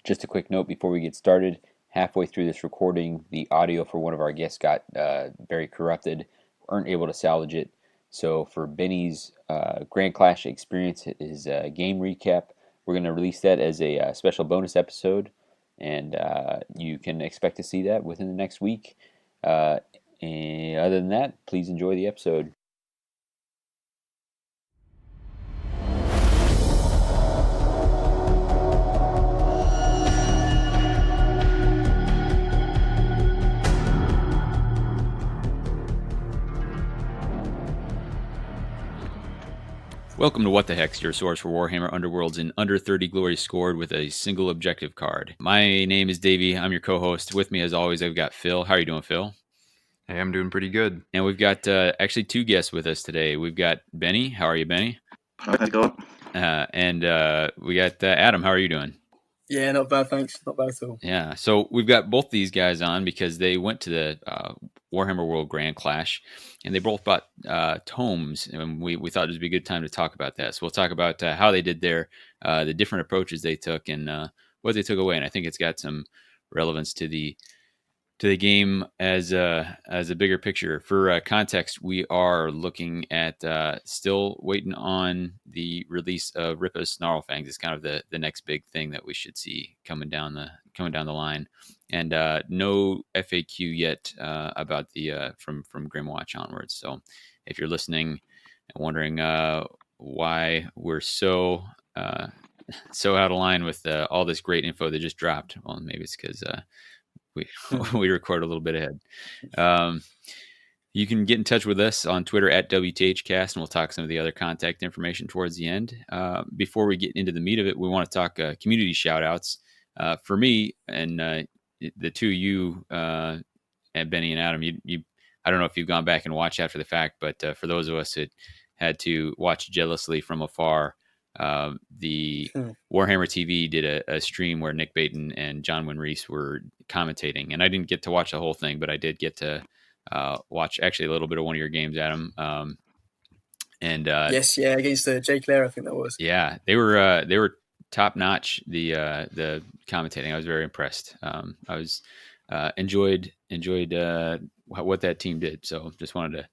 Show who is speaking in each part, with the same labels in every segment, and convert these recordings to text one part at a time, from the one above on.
Speaker 1: Just a quick note before we get started. Halfway through this recording, the audio for one of our guests got very corrupted. Weren't able to salvage it. So for Benny's Grand Clash experience, his game recap, we're going to release that as a special bonus episode, and you can expect to see that within the next week. And other than that, please enjoy the episode. Welcome to What the Hex, your source for Warhammer Underworlds in under 30 glories scored with a single objective card. My name is Davy. I'm your co-host. With me, as always, I've got Phil. How are you doing, Phil?
Speaker 2: Hey, I'm doing pretty good.
Speaker 1: And we've got actually two guests with us today. We've got Benny. How are you, Benny?
Speaker 3: How's it going?
Speaker 1: And we got Adam. How are you doing?
Speaker 4: Yeah, not bad, thanks. Not bad at all.
Speaker 1: Yeah, so we've got both these guys on because they went to the Warhammer World Grand Clash, and they both bought tomes, and we thought it would be a good time to talk about that. So we'll talk about how they did their the different approaches they took, and what they took away. And I think it's got some relevance to the game as a bigger picture. For context, we are looking at still waiting on the release of Ripa's Snarlfangs. It's kind of the next big thing that we should see coming down the line, and no FAQ yet about the from Grimwatch onwards. So if you're listening and wondering why we're so out of line with all this great info that just dropped, well, maybe it's because we record a little bit ahead. You can get in touch with us on Twitter at WTHcast, and we'll talk some of the other contact information towards the end. Before we get into the meat of it, we want to talk community shout-outs. For me, and the two of you, and Benny and Adam, you I don't know if you've gone back and watched after the fact, but for those of us that had to watch jealously from afar, the Warhammer TV did a stream where Nick Baton and John Wynn Reese were commentating, and I didn't get to watch the whole thing, but I did get to watch actually a little bit of one of your games, Adam.
Speaker 4: Yes, against Jay Clare, I think that was.
Speaker 1: Yeah, they were top notch. The commentating, I was very impressed. I was enjoyed what that team did. So just wanted to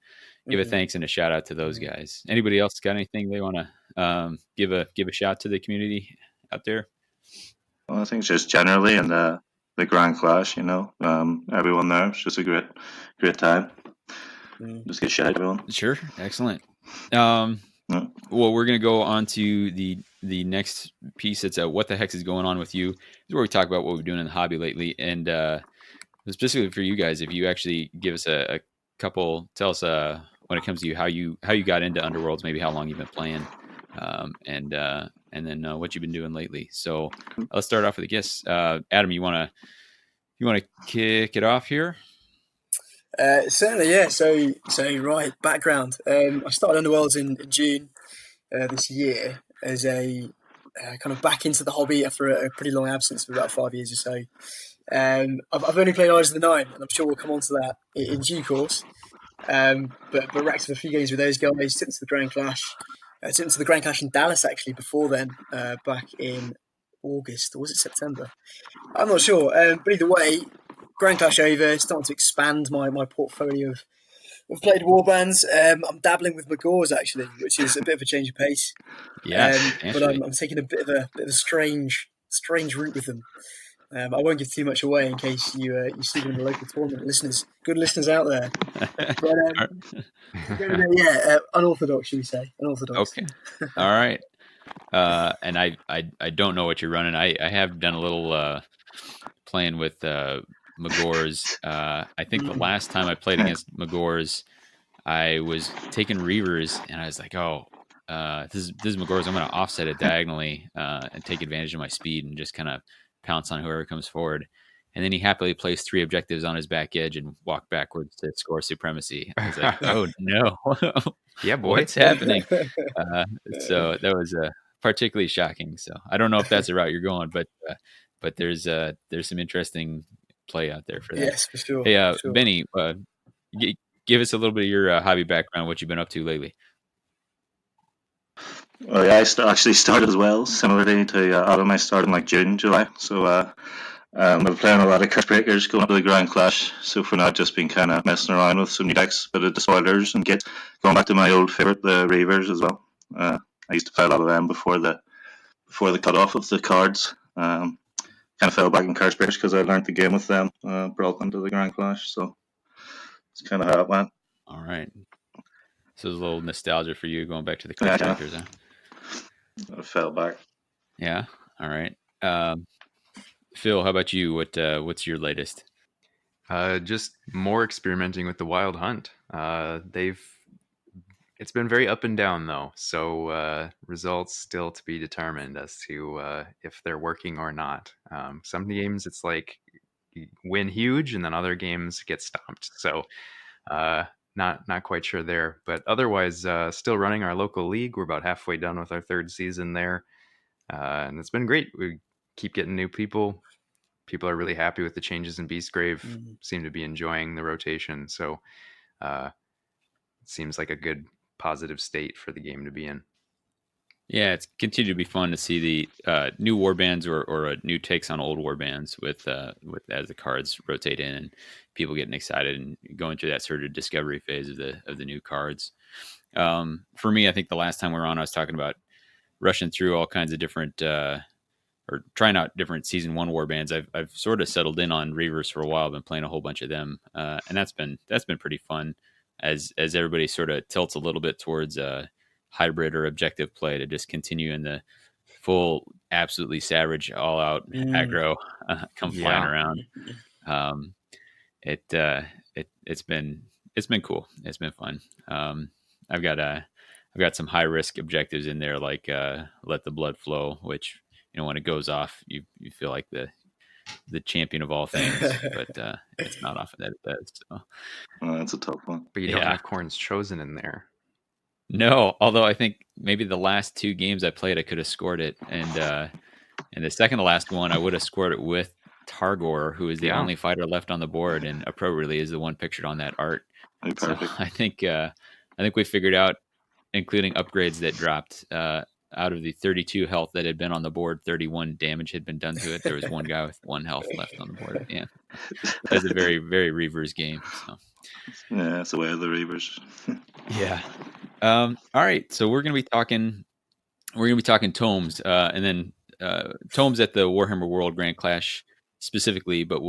Speaker 1: give a thanks and a shout out to those guys. Anybody else got anything they want to give a shout to the community out there?
Speaker 3: Well, I think just generally in the Grand Clash, everyone there. It's just a great time. Just get shout out, everyone.
Speaker 1: Sure, excellent. Well, we're gonna go on to the next piece. It's what the hex is going on with you. This is where we talk about what we're doing in the hobby lately, and specifically for you guys, if you actually give us a couple, tell us when it comes to you how you got into Underworlds, maybe how long you've been playing, and then what you've been doing lately. So let's start off with the guests. Adam, you wanna kick it off here?
Speaker 4: Certainly, yeah. So right, background. I started Underworlds in June this year as a kind of back into the hobby after a pretty long absence for about 5 years or so. I've only played Eyes of the Nine, and I'm sure we'll come on to that in due course. But racked up a few games with those guys. Took them to the Grand Clash. Took them to the Grand Clash in Dallas actually before then, back in August, or was it September? I'm not sure. But either way, Grand Clash over. Starting to expand my portfolio of played warbands. I'm dabbling with Magors actually, which is a bit of a change of pace.
Speaker 1: Yeah,
Speaker 4: but I'm taking a bit of a strange route with them. I won't give too much away in case you see them in the local tournament. Good listeners out there. But unorthodox, should we say? Unorthodox.
Speaker 1: Okay, all right. And I don't know what you're running. I have done a little playing with Magors. I think the last time I played against Magors, I was taking Reavers, and I was like, this is Magors. I'm going to offset it diagonally and take advantage of my speed and just kind of pounce on whoever comes forward. And then he happily placed 3 objectives on his back edge and walked backwards to score supremacy. I was like, oh no,
Speaker 2: yeah, boy,
Speaker 1: what's happening? So that was particularly shocking. So I don't know if that's the route you're going, but there's some interesting play out there for that.
Speaker 4: Yes, for sure.
Speaker 1: Hey,
Speaker 4: for sure.
Speaker 1: Benny, give us a little bit of your hobby background, what you've been up to lately.
Speaker 3: Well, yeah, actually started as well, similarly to Adam. I started in like June, July. So I've been playing a lot of Cursebreakers, going up to the Grand Clash. So for now, just been kind of messing around with some new decks, bit of Despoilers and Git. Going back to my old favorite, the Reavers as well. I used to play a lot of them before the cutoff of the cards. Kind of fell back in Cursebreakers because I learned the game with them, brought them to the Grand Clash. So it's kind of how it went.
Speaker 1: All right. So there's a little nostalgia for you going back to the
Speaker 3: Yeah,
Speaker 1: Cursebreakers, huh?
Speaker 3: I fell back.
Speaker 1: Yeah. All right. Phil, how about you? What's your latest?
Speaker 2: Just more experimenting with the Wild Hunt. It's been very up and down though, so results still to be determined as to if they're working or not. Some games it's like you win huge, and then other games get stomped. So not quite sure there, but otherwise still running our local league. We're about halfway done with our third season there, and it's been great. We keep getting new people. People are really happy with the changes in Beastgrave. Seem to be enjoying the rotation. So it seems like a good positive state for the game to be in.
Speaker 1: Yeah, it's continued to be fun to see the new warbands or new takes on old warbands with as the cards rotate in and people getting excited and going through that sort of discovery phase of the new cards. For me, I think the last time we were on, I was talking about rushing through all kinds of different or trying out different season one warbands. I've sort of settled in on Reavers for a while. I've been playing a whole bunch of them, and that's been pretty fun as everybody sort of tilts a little bit towards hybrid or objective play to just continue in the full, absolutely savage, all out aggro come flying around. It's been cool. It's been fun. I've got some high risk objectives in there, like let the blood flow, which when it goes off, you feel like the champion of all things, but it's not often that it does. So
Speaker 3: That's a tough one.
Speaker 2: But you don't have Corn's Chosen in there.
Speaker 1: No, although I think maybe the last two games I played, I could have scored it, and the second to last one, I would have scored it with Targor, who is the only fighter left on the board, and appropriately is the one pictured on that art. So I think we figured out, including upgrades that dropped out of the 32 health that had been on the board, 31 damage had been done to it. There was one guy with 1 health left on the board at the end. That's a very, very Reavers game. So.
Speaker 3: Yeah, that's the way of the Reavers.
Speaker 1: Yeah. All right. So we're gonna be talking tomes, and then tomes at the Warhammer World Grand Clash specifically, but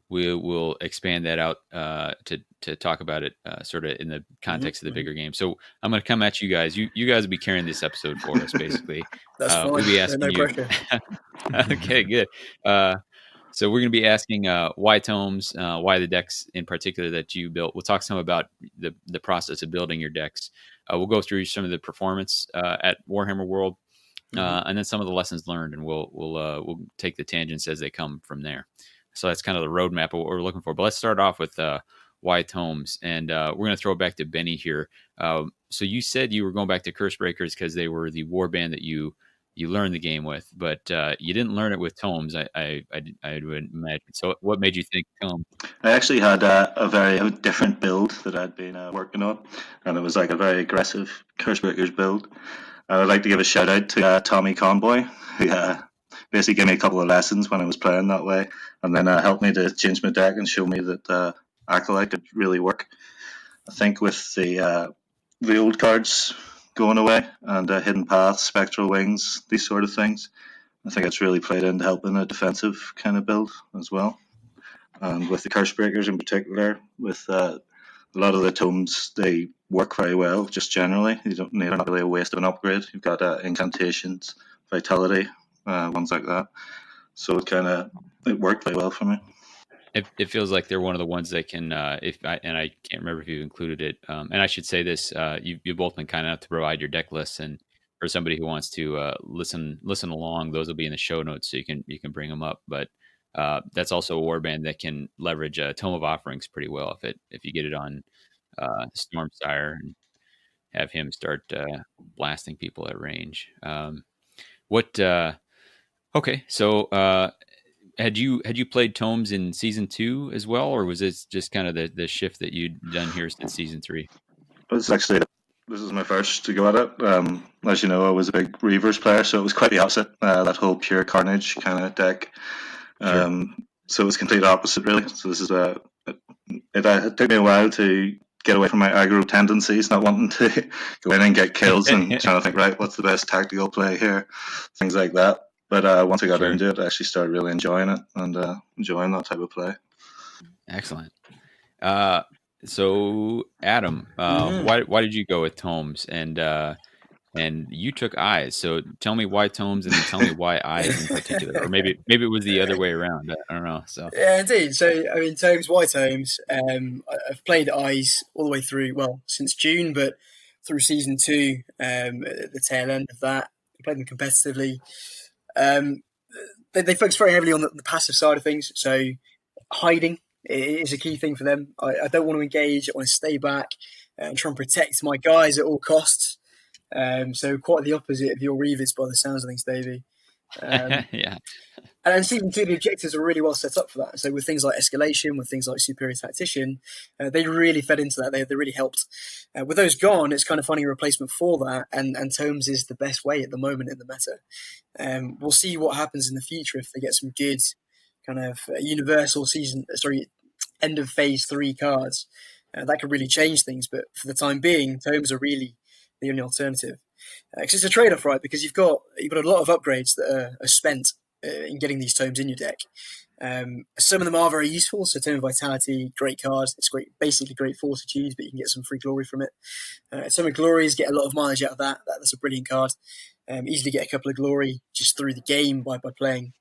Speaker 1: we will expand that out to talk about it sort of in the context of the bigger game. So I'm going to come at you guys. You guys will be carrying this episode for us, basically.
Speaker 4: That's fine.
Speaker 1: We'll be asking
Speaker 4: no
Speaker 1: you.
Speaker 4: Pressure.
Speaker 1: Okay, good. So we're going to be asking why tomes, why the decks in particular that you built. We'll talk some about the process of building your decks. We'll go through some of the performance at Warhammer World, and then some of the lessons learned, and we'll take the tangents as they come from there. So that's kind of the roadmap of what we're looking for. But let's start off with why tomes, and we're going to throw it back to Benny here. So you said you were going back to Cursebreakers because they were the warband that you learned the game with, but you didn't learn it with tomes. I would imagine. So what made you think tomes?
Speaker 3: I actually had a very different build that I'd been working on, and it was like a very aggressive Cursebreakers build. I would like to give a shout out to Tommy Conboy, who basically gave me a couple of lessons when I was playing that way, and then helped me to change my deck and show me that Acolyte could really work. I think with the old cards going away and Hidden Path, Spectral Wings, these sort of things, I think it's really played into helping a defensive kind of build as well. And with the Cursebreakers in particular, with a lot of the tomes, they work very well just generally. They're not really a waste of an upgrade. You've got incantations, vitality, ones like that. So it worked very well for me.
Speaker 1: It feels like they're one of the ones that can, and I can't remember if you included it. And I should say this: you've both been kind enough to provide your deck lists, and for somebody who wants to listen along, those will be in the show notes, so you can bring them up. But that's also a warband that can leverage Tome of Offerings pretty well if you get it on Stormsire and have him start blasting people at range. Okay, so had you played tomes in season 2 as well, or was this just kind of the shift that you'd done here since season 3?
Speaker 3: It was actually this is my first to go at it. As you know, I was a big Reavers player, so it was quite the opposite. That whole pure carnage kind of deck.
Speaker 1: Sure.
Speaker 3: So it was complete opposite, really. So this is it took me a while to get away from my aggro tendencies, not wanting to go in and get kills and trying to think, right, what's the best tactical play here, things like that. But once I got
Speaker 1: Sure.
Speaker 3: into it, I actually started really enjoying it and enjoying that type of play.
Speaker 1: Excellent. So Adam,
Speaker 4: Mhm.
Speaker 1: why did you go with tomes and you took eyes? So tell me why tomes, and then tell me why eyes in particular, or maybe it was the other way around. I don't know. So
Speaker 4: Yeah, indeed. So, I mean, Tomes, why Tomes? I've played Eyes all the way through, well, since June, but through season 2, at the tail end of that. I played them competitively. Um, they focus very heavily on the passive side of things. So, hiding is a key thing for them. I don't want to engage. I want to stay back and try and protect my guys at all costs. So, quite the opposite of your Reavers by the sounds of things, Davey. Um,
Speaker 1: yeah,
Speaker 4: And season 2, the objectives are really well set up for that. So with things like escalation, with things like superior tactician, they really fed into that. They really helped. With those gone, it's kind of finding a replacement for that. And Tomes is the best way at the moment in the meta. We'll see what happens in the future if they get some good kind of universal end of phase 3 cards. That could really change things. But for the time being, Tomes are really the only alternative. Because it's a trade-off, right? Because you've got a lot of upgrades that are spent in getting these tomes in your deck. Some of them are very useful. So Tome of Vitality, great card. It's great, basically great fortitude, but you can get some free glory from it. Tome of Glories, get a lot of mileage out of that. That's a brilliant card. Easily get a couple of glory just through the game by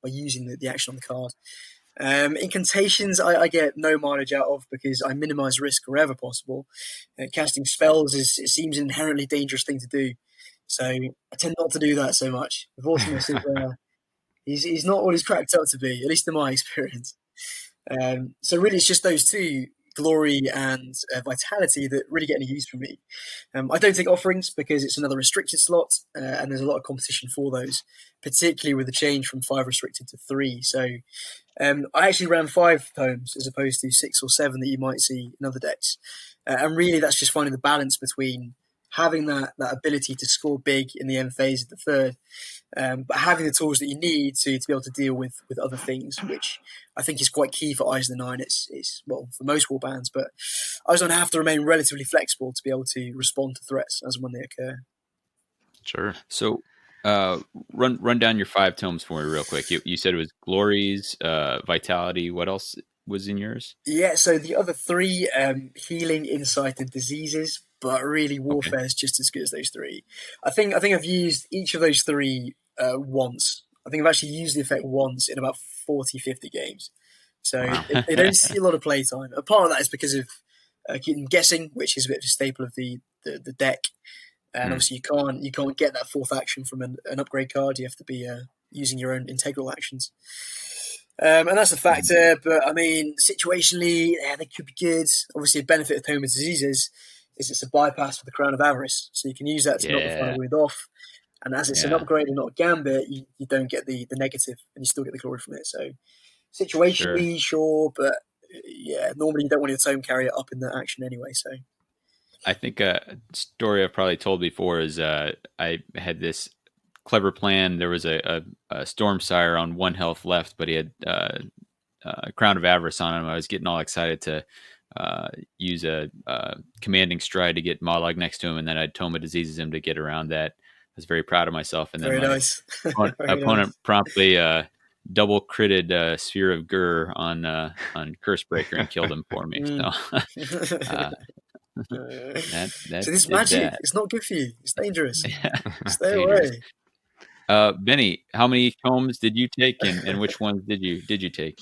Speaker 4: using the action on the card. Incantations, I get no mileage out of because I minimize risk wherever possible. Casting spells it seems an inherently dangerous thing to do. So I tend not to do that so much. Vortimus is he's not what he's cracked up to be, at least in my experience. So really, it's just those two, glory and vitality, that really get any use from me. I don't take offerings because it's another restricted slot, and there's a lot of competition for those, particularly with the change from 5 restricted to 3. So I actually ran 5 tomes as opposed to 6 or 7 that you might see in other decks. And really, that's just finding the balance between having that ability to score big in the end phase of the third, but having the tools that you need to be able to deal with other things, which I think is quite key for Eyes of the Nine. It's well, for most warbands, but Eyes of the Nine have to remain relatively flexible to be able to respond to threats as and when they occur.
Speaker 2: Sure.
Speaker 1: So run down your 5 tomes for me real quick. You said it was glories, vitality. What else was in yours?
Speaker 4: Yeah, so the other 3, healing, insight, and diseases, but really
Speaker 1: Okay.
Speaker 4: warfare is just as good as those 3. I think I've used each of those 3 once. I think I've actually used the effect once in about 40, 50 games. So
Speaker 2: Wow.
Speaker 4: they don't see a lot of playtime. A part of that is because of keeping guessing, which is a bit of a staple of the deck. And obviously you can't get that 4th action from an upgrade card. You have to be using your own integral actions. And that's a factor, but I mean, situationally, they could be good. Obviously, a benefit of Tome of Diseases is it's a bypass for the Crown of Avarice, so you can use that to knock the final wound off. And as it's an
Speaker 1: Yeah.
Speaker 4: upgrade and not a gambit, you don't get the negative, and you still get the glory from it. So situationally, sure, but yeah, normally you don't want your Tome carrier up in that action anyway. So
Speaker 1: I think a story I've probably told before is I had this clever plan. There was a Stormsire on 1 health left, but he had Crown of Avarice on him. I was getting all excited to use a commanding stride to get Molag next to him, and then I'd Tome of Diseases him to get around that. I was very proud of myself, and then
Speaker 4: very
Speaker 1: my
Speaker 4: nice.
Speaker 1: opponent promptly double critted Sphere of Gur on Cursebreaker and killed him for me. So that
Speaker 4: So this
Speaker 1: did
Speaker 4: magic,
Speaker 1: that.
Speaker 4: it's not good for you. It's dangerous. Stay
Speaker 1: Dangerous.
Speaker 4: away.
Speaker 1: Benny, how many tomes did you take, and which ones did you take?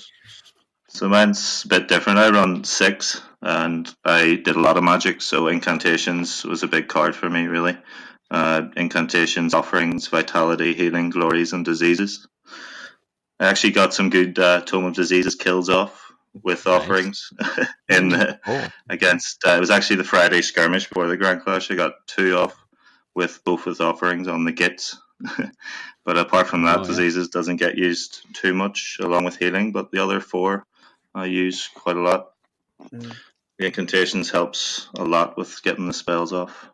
Speaker 3: So mine's a bit different. I run 6, and I did a lot of magic. So incantations was a big card for me, really. Incantations, offerings, vitality, healing, glories, and diseases. I actually got some good Tome of Diseases kills off with
Speaker 1: Nice.
Speaker 3: offerings in against. It was actually the Friday skirmish before the Grand Clash. I got 2 off with both with offerings on the gits. But apart from that, diseases doesn't get used too much along with healing. But the other 4 I use quite a lot. The incantations helps a lot with getting the spells off.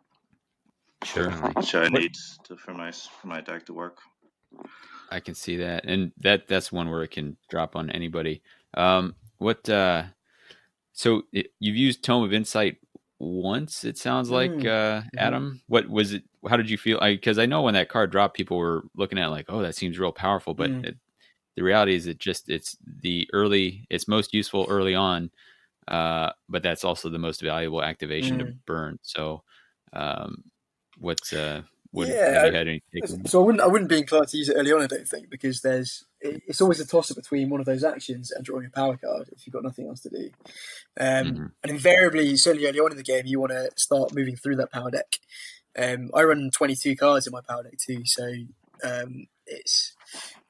Speaker 1: Sure.
Speaker 2: Definitely.
Speaker 3: which I
Speaker 1: What-
Speaker 3: need for my deck to work.
Speaker 1: I can see that, and that's one where it can drop on anybody. What? You've used Tome of Insight once. It sounds like Adam. What was it? How did you feel? Because I know when that card dropped, people were looking at it like, oh, that seems real powerful. But the reality is, it's most useful early on, but that's also the most valuable activation to burn. So, what's have you had any take?
Speaker 4: So I wouldn't be inclined to use it early on, I don't think, because it's always a toss up between one of those actions and drawing a power card if you've got nothing else to do. And invariably, certainly early on in the game, you want to start moving through that power deck. I run 22 cards in my power deck too, so it's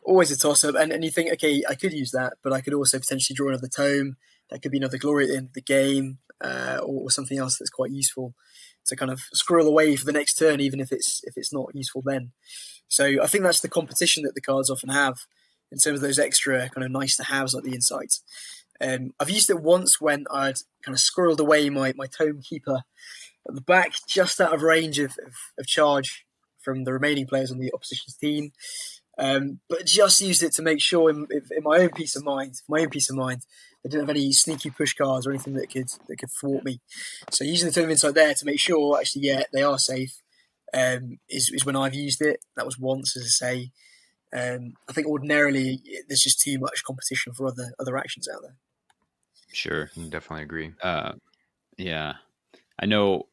Speaker 4: always a toss up. And you think, okay, I could use that, but I could also potentially draw another tome. That could be another glory at the end of the game, or something else that's quite useful to kind of squirrel away for the next turn, even if it's not useful then. So I think that's the competition that the cards often have in terms of those extra kind of nice to haves like the insights. I've used it once when I'd kind of squirreled away my Tome Keeper at the back, just out of range of charge from the remaining players on the opposition's team. But just used it to make sure, in my own peace of mind, I didn't have any sneaky push cards or anything that could thwart me. So using the Tome of Insight there to make sure, actually, yeah, they are safe, is when I've used it. That was once, as I say. I think ordinarily there's just too much competition for other actions out there.
Speaker 1: Sure.
Speaker 2: Definitely agree.
Speaker 1: Yeah. I know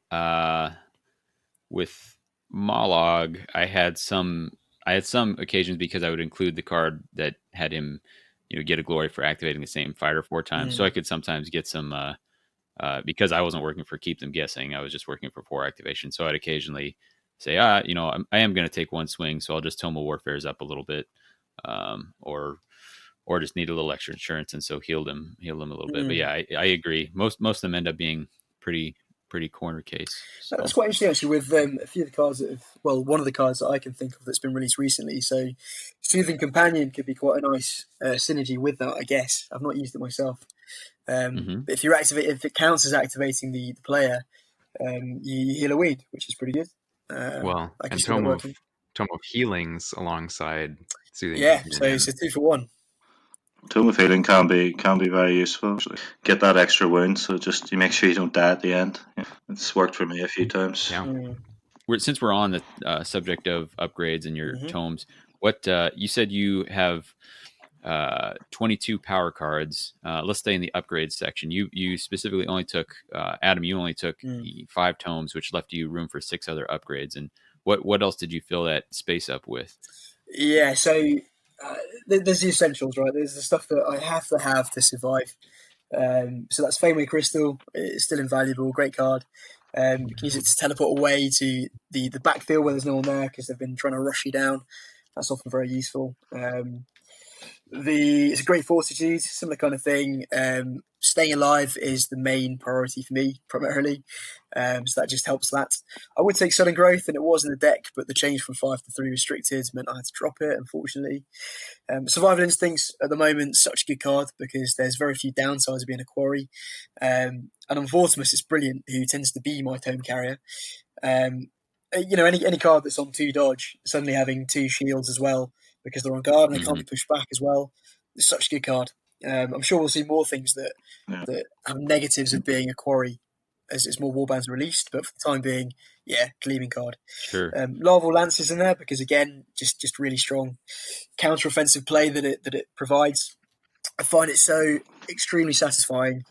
Speaker 1: with Mollog, I had some occasions because I would include the card that had him, get a glory for activating the same fighter 4 times. So I could sometimes get some, because I wasn't working for Keep Them Guessing, I was just working for 4 activation. So I'd occasionally say, I am going to take one swing, so I'll just Tome of Warfare's up a little bit, or just need a little extra insurance, and so heal them a little bit. But yeah, I agree. Most of them end up being pretty corner case. So.
Speaker 4: That's quite interesting actually. With a few of the cards one of the cards that I can think of that's been released recently. So, Soothing Companion could be quite a nice synergy with that. I guess I've not used it myself. But if it counts as activating the player, you heal a weed, which is pretty good.
Speaker 2: Well, and Tome of Healings alongside Soothing.
Speaker 4: Yeah, so it's a 2 for 1.
Speaker 3: Tome of Healing can be very useful. Get that extra wound, so just you make sure you don't die at the end. Yeah, it's worked for me a few times.
Speaker 2: Yeah.
Speaker 1: Since we're on the subject of upgrades and your tomes, what you said you have 22 power cards. Let's stay in the upgrades section. You specifically only took Adam. You only took the 5 tomes, which left you room for 6 other upgrades. And what else did you fill that space up with?
Speaker 4: Yeah, so there's the essentials, right? There's the stuff that I have to survive. So that's Fameway Crystal. It's still invaluable. Great card. You can use it to teleport away to the backfield where there's no one there because they've been trying to rush you down. That's often very useful. It's a great fortitude, similar kind of thing. Staying alive is the main priority for me, primarily. So that just helps that. I would take sudden growth, and it was in the deck, but the change from 5 to 3 restricted meant I had to drop it, unfortunately. Survival Instincts at the moment, such a good card because there's very few downsides of being a quarry. And on Vortimus, it's brilliant, who tends to be my tome carrier. Any card that's on 2 dodge, suddenly having 2 shields as well, because they're on guard and they can't be pushed back as well. It's such a good card. I'm sure we'll see more things that have negatives of being a quarry as more warbands are released, but for the time being, gleaming card.
Speaker 1: Sure.
Speaker 4: Larval Lance is in there because again, just really strong counter-offensive play that it provides. I find it so extremely satisfying.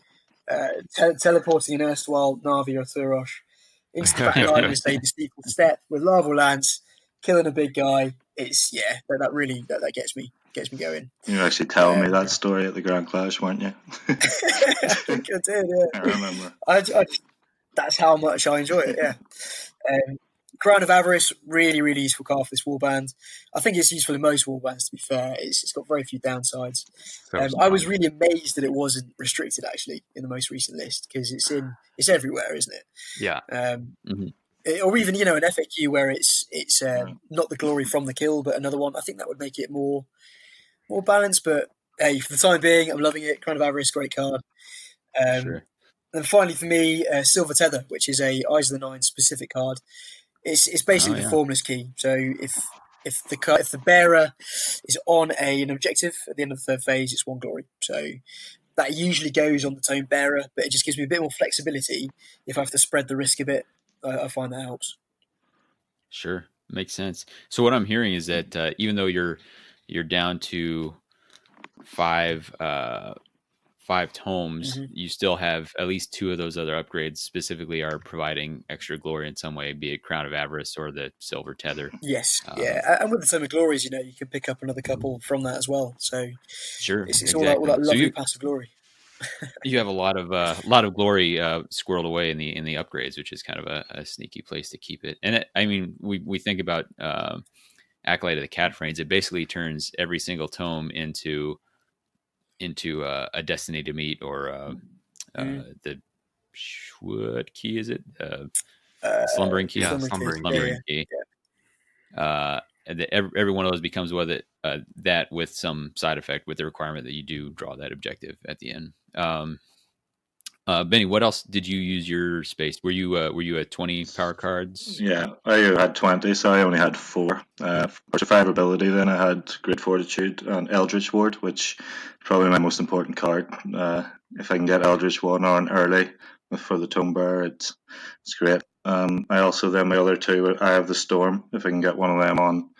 Speaker 4: Teleporting an erstwhile Navi or Turosh into the back line with say the steeple step with Larval Lance, killing a big guy. It's that really gets me going.
Speaker 3: You were actually telling me that story at the Grand Clash, weren't you?
Speaker 4: I think I did. Yeah.
Speaker 3: I remember.
Speaker 4: That's how much I enjoy it. Yeah. Crown of Avarice, really, really useful card for this warband. I think it's useful in most warbands, to be fair. It's got very few downsides. I was really amazed that it wasn't restricted, actually, in the most recent list, because it's everywhere, isn't it?
Speaker 2: Yeah.
Speaker 4: Or even, an FAQ where it's not the glory from the kill, but another one. I think that would make it more balanced. But hey, for the time being, I'm loving it. Crown of Avarice, great card.
Speaker 1: Sure.
Speaker 4: And finally, for me, Silver Tether, which is a Eyes of the Nine specific card. It's basically
Speaker 1: Oh,
Speaker 4: the
Speaker 1: yeah.
Speaker 4: formless key. So if the bearer is on an objective at the end of the third phase, it's 1 glory. So that usually goes on the tome bearer, but it just gives me a bit more flexibility if I have to spread the risk a bit. I find that helps.
Speaker 1: Sure, makes sense. So what I'm hearing is that even though you're down to 5 tomes,
Speaker 4: Mm-hmm.
Speaker 1: you still have at least 2 of those other upgrades specifically are providing extra glory in some way, be it Crown of Avarice or the Silver Tether.
Speaker 4: Yes,
Speaker 1: Um,
Speaker 4: yeah, and with the Tome of Glories, you can pick up another couple from that as well. So
Speaker 1: sure,
Speaker 4: it's all
Speaker 1: exactly.
Speaker 4: that
Speaker 1: So
Speaker 4: lovely passive glory.
Speaker 1: you have a lot of glory squirreled away in the upgrades, which is kind of a sneaky place to keep it. And I mean, we think about Acolyte of the Cat Frames. It basically turns every single tome into a Destiny to Meet or the what key is it? Slumbering key.
Speaker 2: Yeah,
Speaker 4: Slumbering Key.
Speaker 2: slumbering
Speaker 4: Yeah,
Speaker 2: key.
Speaker 1: Slumbering
Speaker 4: yeah,
Speaker 1: key. And every one of those becomes that with some side effect, with the requirement that you do draw that objective at the end. Benny, what else did you use your space? Were you at 20 power cards?
Speaker 3: Yeah, I had 20, so I only had 4. For survivability, then I had Great Fortitude and Eldritch Ward, which is probably my most important card. If I can get Eldritch Ward on early for the Tome Bearer, it's great. I also, then my other 2, I have the Storm. If I can get one of them on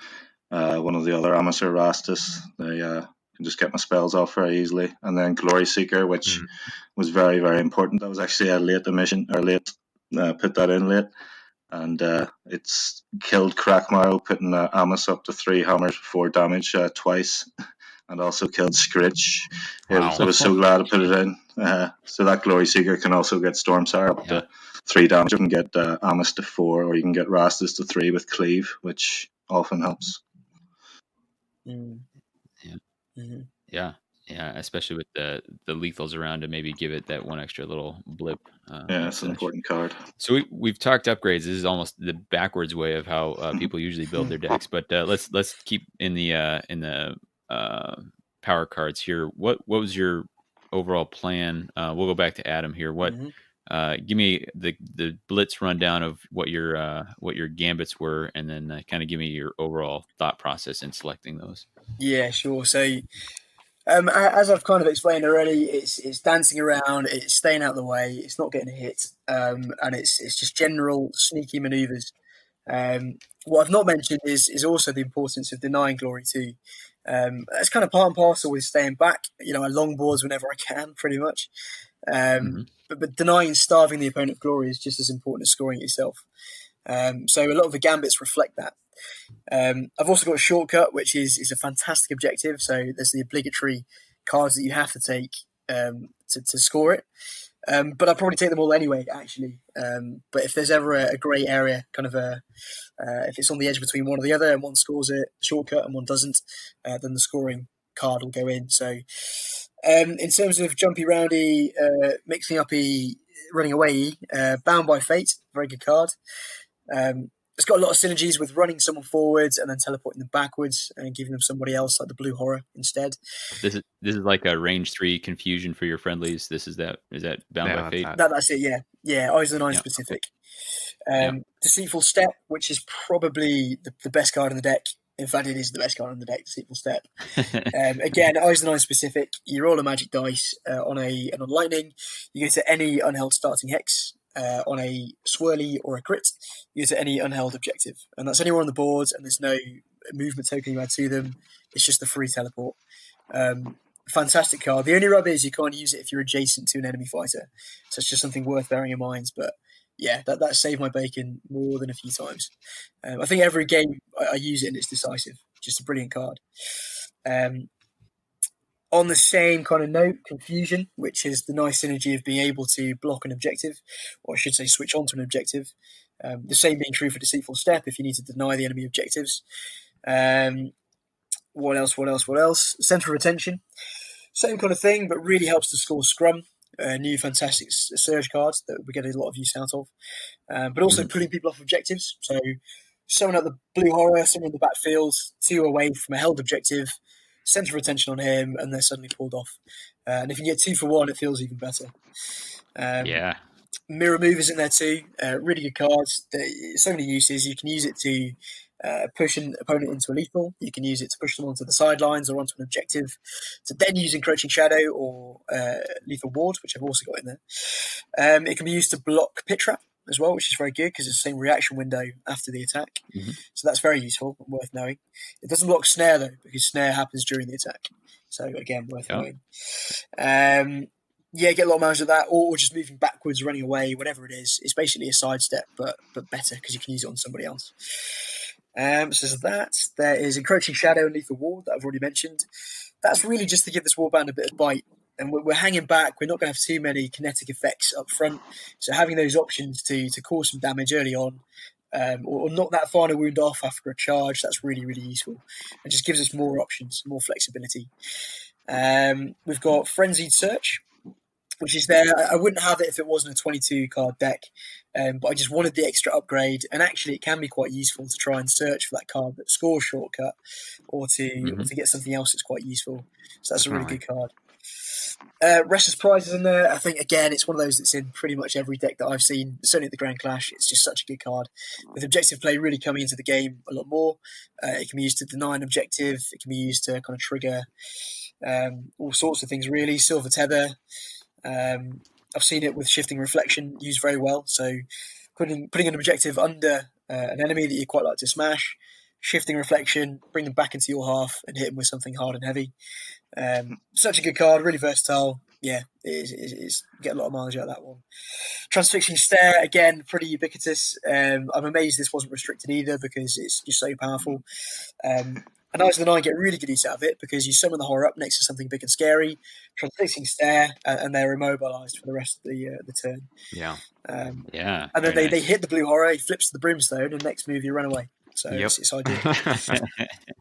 Speaker 3: one of the other Amos or Rastus, they can just get my spells off very easily. And then Glory Seeker, which was very, very important. That was actually a late emission, or late, put that in late. And it's killed Crackmarrow, putting Amos up to 3 hammers, 4 damage twice, and also killed Scritch.
Speaker 2: Wow.
Speaker 3: I was so glad I put it in. So that Glory Seeker can also get Stormsire up to 3 damage. You can get Amos to 4, or you can get Rastus to 3 with Cleave, which often helps.
Speaker 4: Mm.
Speaker 1: Yeah.
Speaker 4: Mm-hmm.
Speaker 1: Yeah, especially with the lethals around to maybe give it that one extra little blip.
Speaker 3: Yeah, it's an important card.
Speaker 1: So we've talked upgrades. This is almost the backwards way of how people usually build their decks. But let's keep in the power cards here. What was your overall plan? We'll go back to Adam here. Give me the blitz rundown of what your gambits were, and then kind of give me your overall thought process in selecting those.
Speaker 4: Yeah, sure. So as I've kind of explained already, it's dancing around, it's staying out of the way, it's not getting hit, and it's just general sneaky manoeuvres. What I've not mentioned is also the importance of denying glory too. That's kind of part and parcel with staying back. I longboards whenever I can, pretty much. But denying and starving the opponent of glory is just as important as scoring it yourself. So a lot of the gambits reflect that. I've also got a shortcut, which is a fantastic objective. So there's the obligatory cards that you have to take to score it. But I'd probably take them all anyway, actually. But if there's ever a grey area, kind of if it's on the edge between one or the other, and one scores it shortcut and one doesn't, then the scoring card will go in. So in terms of jumpy roundy, mixing uppy, running away, Bound by Fate, very good card. It's got a lot of synergies with running someone forwards and then teleporting them backwards and giving them somebody else like the Blue Horror instead.
Speaker 1: This is like a range 3 confusion for your friendlies. Is that Bound by Fate?
Speaker 4: That's it. Yeah. Eyes of the Nine specific. Deceitful Step, which is probably the best card in the deck. In fact, it is the best card in the deck. Deceitful Step. Again, Eyes of the Nine specific. You roll a magic dice on lightning. You go to any unheld starting hex. On a swirly or a crit, you go to any unheld objective, and that's anywhere on the board, and there's no movement token you add to them. It's just a free teleport. Fantastic card. The only rub is you can't use it if you're adjacent to an enemy fighter, so it's just something worth bearing in mind. But yeah, that saved my bacon more than a few times. I think every game I use it and it's decisive. Just a brilliant card. On the same kind of note, Confusion, which is the nice synergy of being able to block an objective, or I should say switch onto an objective. The same being true for Deceitful Step if you need to deny the enemy objectives. What else? Center of Attention. Same kind of thing, but really helps to score Scrum. New fantastic surge cards that we get a lot of use out of. But also pulling people off objectives. So someone at the Blue Horror, someone in the backfield, 2 away from a held objective, center of attention on him, and they're suddenly pulled off. And if you get 2 for 1, it feels even better.
Speaker 1: Yeah.
Speaker 4: Mirror Move is in there too. Really good cards. So many uses. You can use it to push an opponent into a lethal. You can use it to push them onto the sidelines or onto an objective. To then use Encroaching Shadow or Lethal Ward, which I've also got in there. It can be used to block Pit Trap as well, which is very good because it's the same reaction window after the attack.
Speaker 1: Mm-hmm.
Speaker 4: So that's very useful and worth knowing. It doesn't block Snare though, because Snare happens during the attack. So again, worth knowing. Yeah, get a lot of damage with that, or just moving backwards, running away, whatever it is. It's basically a sidestep, but better because you can use it on somebody else. So that there is Encroaching Shadow and Lethal Ward that I've already mentioned. That's really just to give this warband a bit of bite. And we're hanging back. We're not going to have too many kinetic effects up front. So having those options to cause some damage early on, or knock that final wound off after a charge, that's really, really useful. And just gives us more options, more flexibility. We've got Frenzied Search, which is there. I wouldn't have it if it wasn't a 22 card deck, but I just wanted the extra upgrade. And actually, it can be quite useful to try and search for that card that scores shortcut, or to get something else that's quite useful. So that's a really good card. Restless Prize is in there. I think, again, it's one of those that's in pretty much every deck that I've seen, certainly at the Grand Clash. It's just such a good card. With objective play really coming into the game a lot more. It can be used to deny an objective. It can be used to kind of trigger all sorts of things, really. Silver Tether. I've seen it with Shifting Reflection used very well. So putting an objective under an enemy that you quite like to smash, Shifting Reflection, bring them back into your half and hit them with something hard and heavy. Such a good card, really versatile. Yeah, it is get a lot of mileage out of that one. Transfixing Stare, again, pretty ubiquitous. I'm amazed this wasn't restricted either because it's just so powerful. And Eyes of the Nine get really good use out of it because you summon the horror up next to something big and scary, Transfixing Stare, and they're immobilized for the rest of the turn.
Speaker 2: Yeah.
Speaker 4: And then they hit the blue horror, he flips to the brimstone, and next move you run away. So it's ideal.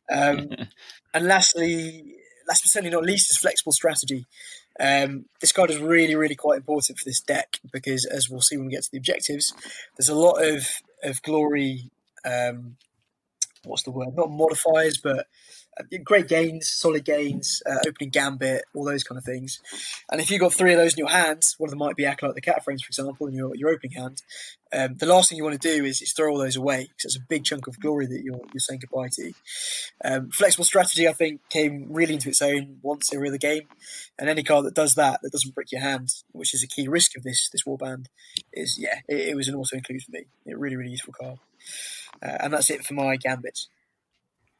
Speaker 4: And last but certainly not least, is Flexible Strategy. This card is really, really quite important for this deck because, as we'll see when we get to the objectives, there's a lot of glory. What's the word? Not modifiers, but great gains, solid gains, opening gambit, all those kind of things. And if you've got 3 of those in your hand, one of them might be Acolyte the Cat Frames, for example, in your opening hand. The last thing you want to do is throw all those away because it's a big chunk of glory that you're saying goodbye to. Flexible Strategy, I think, came really into its own once every other game. And any card that does that doesn't brick your hand, which is a key risk of this warband, it was an auto-include for me. A really, really useful card. And that's it for my gambits.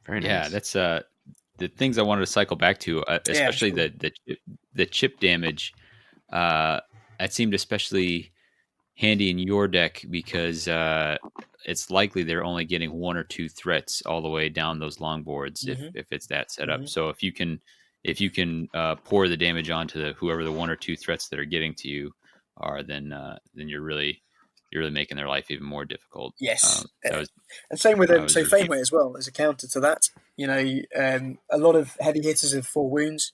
Speaker 2: Very nice.
Speaker 1: Yeah, that's the things I wanted to cycle back to, especially the chip damage. That seemed especially handy in your deck because it's likely they're only getting 1 or 2 threats all the way down those long boards if it's that set up. So if you can pour the damage onto whoever the 1 or 2 threats that are getting to you are, then you're really making their life even more difficult.
Speaker 4: Yes, and same with them. So Fameway as well as a counter to that. A lot of heavy hitters have 4 wounds.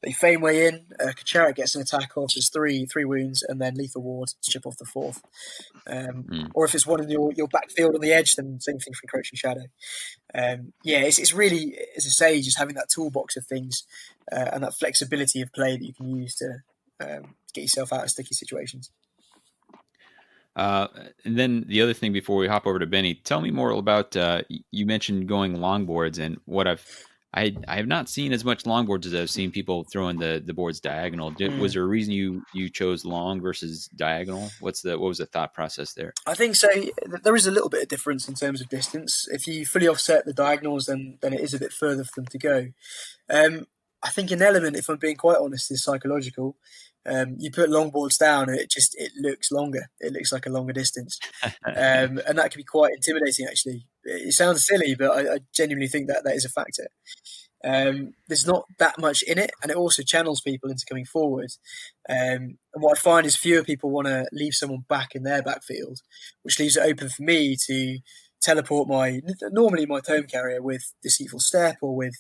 Speaker 4: They Fameway in. Kachara gets an attack off. There's 3 wounds, and then Lethal Ward to chip off the 4th. Or if it's one in your backfield on the edge, then same thing for Encroaching Shadow. It's really, as I say, just having that toolbox of things and that flexibility of play that you can use to get yourself out of sticky situations.
Speaker 1: And then the other thing before we hop over to Benny, tell me more about, you mentioned going longboards, and what I have not seen as much longboards as I've seen people throwing the boards diagonal. Was there a reason you chose long versus diagonal? What was the thought process there?
Speaker 4: I think so. There is a little bit of difference in terms of distance. If you fully offset the diagonals, then it is a bit further for them to go. I think an element, if I'm being quite honest, is psychological. You put longboards down, and it looks longer. It looks like a longer distance, and that can be quite intimidating. Actually, it sounds silly, but I genuinely think that is a factor. There's not that much in it, and it also channels people into coming forward. And what I find is fewer people want to leave someone back in their backfield, which leaves it open for me to teleport normally my tome carrier with Deceitful Step or with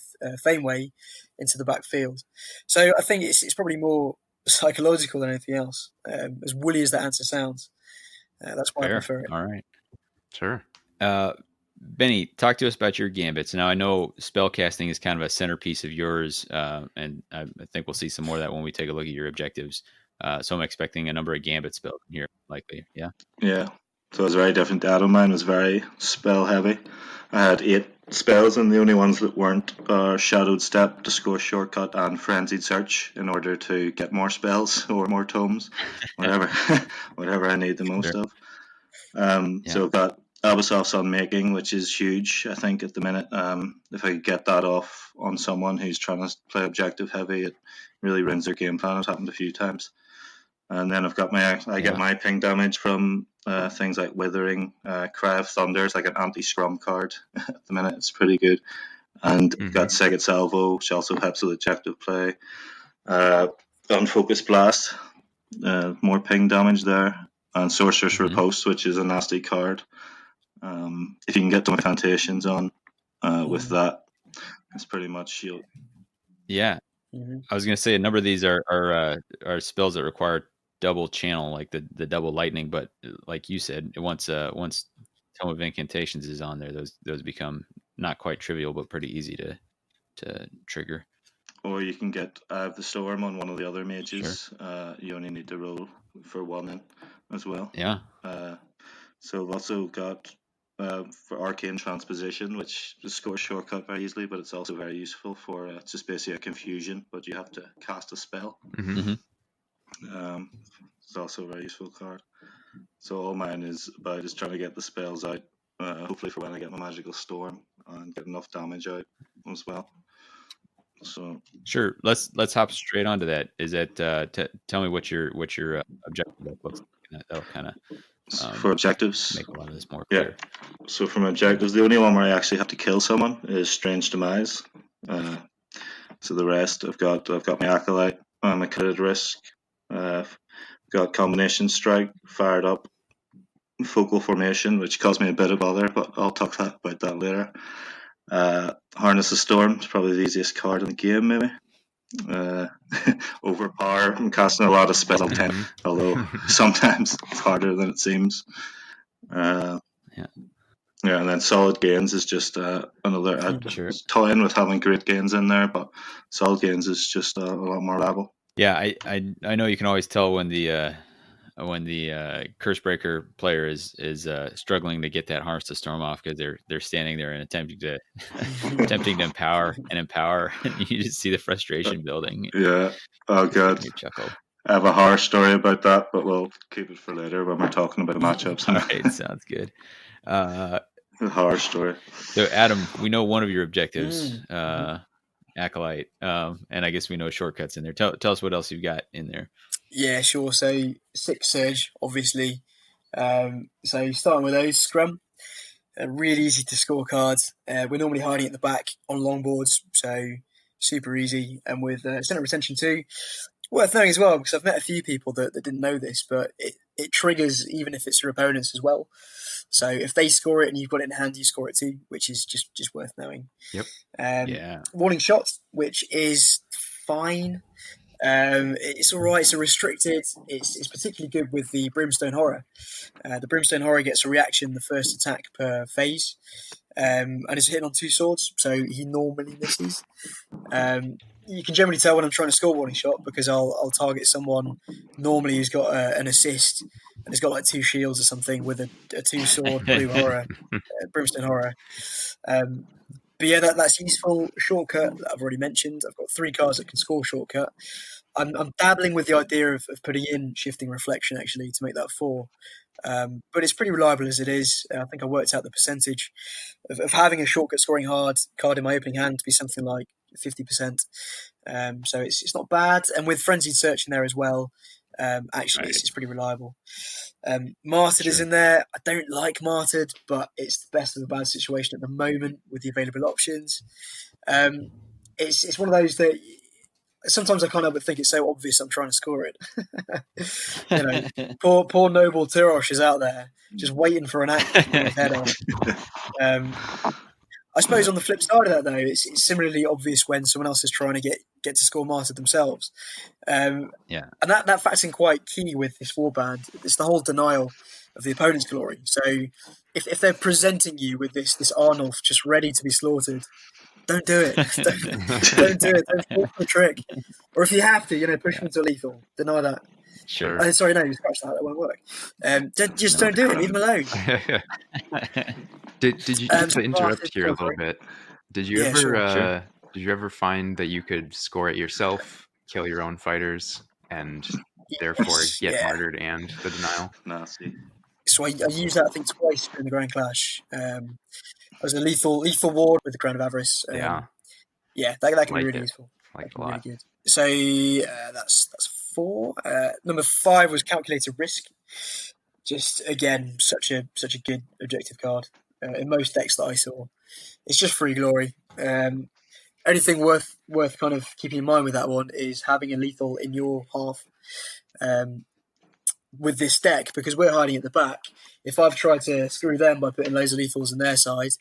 Speaker 4: Fameway into the backfield. So I think it's probably more psychological than anything else. As woolly as that answer sounds, that's why I prefer it.
Speaker 1: All right,
Speaker 2: sure.
Speaker 1: Benny, talk to us about your gambits. Now, I know spellcasting is kind of a centerpiece of yours, and I think we'll see some more of that when we take a look at your objectives. So I'm expecting a number of gambit spells here. likely. Yeah.
Speaker 3: Yeah. So it was very different. Adam, mine was very spell heavy. I had 8 spells, and the only ones that weren't are Shadowed Step, Discourse Shortcut, and Frenzied Search in order to get more spells or more tomes, whatever, whatever I need the most
Speaker 1: Sure.
Speaker 3: of.
Speaker 1: Yeah.
Speaker 3: So I've got Abyssos's Unmaking, which is huge, I think, at the minute. If I could get that off on someone who's trying to play objective heavy, it really ruins their game plan. It's happened a few times. And then I've got I get my ping damage from things like Withering, Cry of Thunder. It's like an anti-scrum card at the minute. It's pretty good. And I've got Second Salvo, which also helps with objective play. Unfocused Blast, more ping damage there. And Sorcerer's Riposte, which is a nasty card. If you can get some incantations on with that, it's pretty much you.
Speaker 1: Yeah. I was going to say a number of these are spells that require double channel, like the double lightning. But like you said, once Tome of Incantations is on there, those become not quite trivial, but pretty easy to trigger.
Speaker 3: Or you can get the Storm on one of the other mages. Sure. You only need to roll for 1 in as well.
Speaker 1: Yeah.
Speaker 3: So I've also got for Arcane Transposition, which just scores shortcut very easily, but it's also very useful for it's just basically a confusion, but you have to cast a spell. It's also a very useful card. So all mine is about just trying to get the spells out, hopefully for when I get my Magical Storm, and get enough damage out as well. So
Speaker 1: sure, let's hop straight onto that. Is that tell me what your objective looks like? That'll kind of
Speaker 3: for objectives
Speaker 1: make a lot of this more clear.
Speaker 3: Yeah. So from objectives, the only one where I actually have to kill someone is Strange Demise. So the rest, I've got my Acolyte, my Committed Risk, got Combination Strike, Fired Up, Focal Formation, which caused me a bit of bother, but I'll talk about that later. Harness of Storm is probably the easiest card in the game, maybe. Overpower. I'm casting a lot of spells on 10, although sometimes it's harder than it seems. Yeah, and then Solid Gains is just another.
Speaker 1: Sure.
Speaker 3: Toying with having great gains in there, but Solid Gains is just a lot more reliable.
Speaker 1: Yeah, I know you can always tell when the Cursebreaker player is struggling to get that Harness to Storm off because they're standing there and attempting to empower, and you just see the frustration building.
Speaker 3: Yeah. Oh god.
Speaker 1: You chuckle.
Speaker 3: I have a horror story about that, but we'll keep it for later when we're talking about matchups.
Speaker 1: All right, sounds good.
Speaker 3: The horror story.
Speaker 1: So Adam, we know one of your objectives, Acolyte, and I guess we know shortcuts in there. Tell us what else you've got in there.
Speaker 4: Yeah, sure. So 6 Surge, obviously. So starting with those, Scrum, really easy to score cards. We're normally hiding at the back on longboards, so super easy. And with Center Retention too, worth knowing as well, because I've met a few people that didn't know this, but it triggers even if it's your opponents as well. So if they score it and you've got it in hand, you score it too, which is just worth knowing.
Speaker 2: Yep.
Speaker 4: Warning Shot, which is fine. It's all right. It's a restricted. It's particularly good with the Brimstone Horror. The Brimstone Horror gets a reaction the first attack per phase, and it's hitting on 2 swords, so he normally misses. You can generally tell when I'm trying to score Warning Shot because I'll target someone normally who's got an assist and has got like 2 shields or something with a 2-sword blue horror, Brimstone Horror. But yeah, that's useful. Shortcut that I've already mentioned. I've got 3 cards that can score shortcut. I'm dabbling with the idea of putting in Shifting Reflection actually to make that 4. But it's pretty reliable as it is. I think I worked out the percentage of having a shortcut scoring hard card in my opening hand to be something like 50%. So it's not bad. And with Frenzied Search in there as well, actually it's pretty reliable. Martyred is in there. I don't like Martyred, but it's the best of the bad situation at the moment with the available options. It's one of those that sometimes I can't help but think it's so obvious I'm trying to score it. Poor noble Tirosh is out there just waiting for an act to get his head on. I suppose on the flip side of that, though, it's similarly obvious when someone else is trying to get to score martyred themselves. And that fact's in quite key with this warband. It's the whole denial of the opponent's glory. So if they're presenting you with this Arnulf just ready to be slaughtered, don't do it. Don't do it. Don't fall for the trick. Or if you have to, push them to lethal. Deny that.
Speaker 1: Sure.
Speaker 4: Sorry, no, scratch that. That won't work. Don't do it. Leave them alone.
Speaker 2: Did you, just to interrupt here a little
Speaker 4: sorry.
Speaker 2: bit? Did you
Speaker 4: Yeah,
Speaker 2: ever
Speaker 1: Sure.
Speaker 2: did you ever find that you could score it yourself, kill your own fighters, and therefore
Speaker 4: Yes,
Speaker 2: get
Speaker 4: yeah.
Speaker 2: martyred and the denial?
Speaker 3: Nasty.
Speaker 4: So I used that I think twice during the Grand Clash. I was a lethal ward with the Crown of Avarice.
Speaker 2: Yeah,
Speaker 4: Yeah, that can be
Speaker 2: like
Speaker 4: really
Speaker 2: it.
Speaker 4: useful.
Speaker 2: Like
Speaker 4: That
Speaker 2: it a
Speaker 4: can be really
Speaker 2: lot.
Speaker 4: good. So that's 4. Number 5 was Calculated Risk. Just again, such a good objective card in most decks that I saw. It's just free glory. Anything worth kind of keeping in mind with that one is having a lethal in your half. With this deck, because we're hiding at the back, if I've tried to screw them by putting loads of lethals on their side,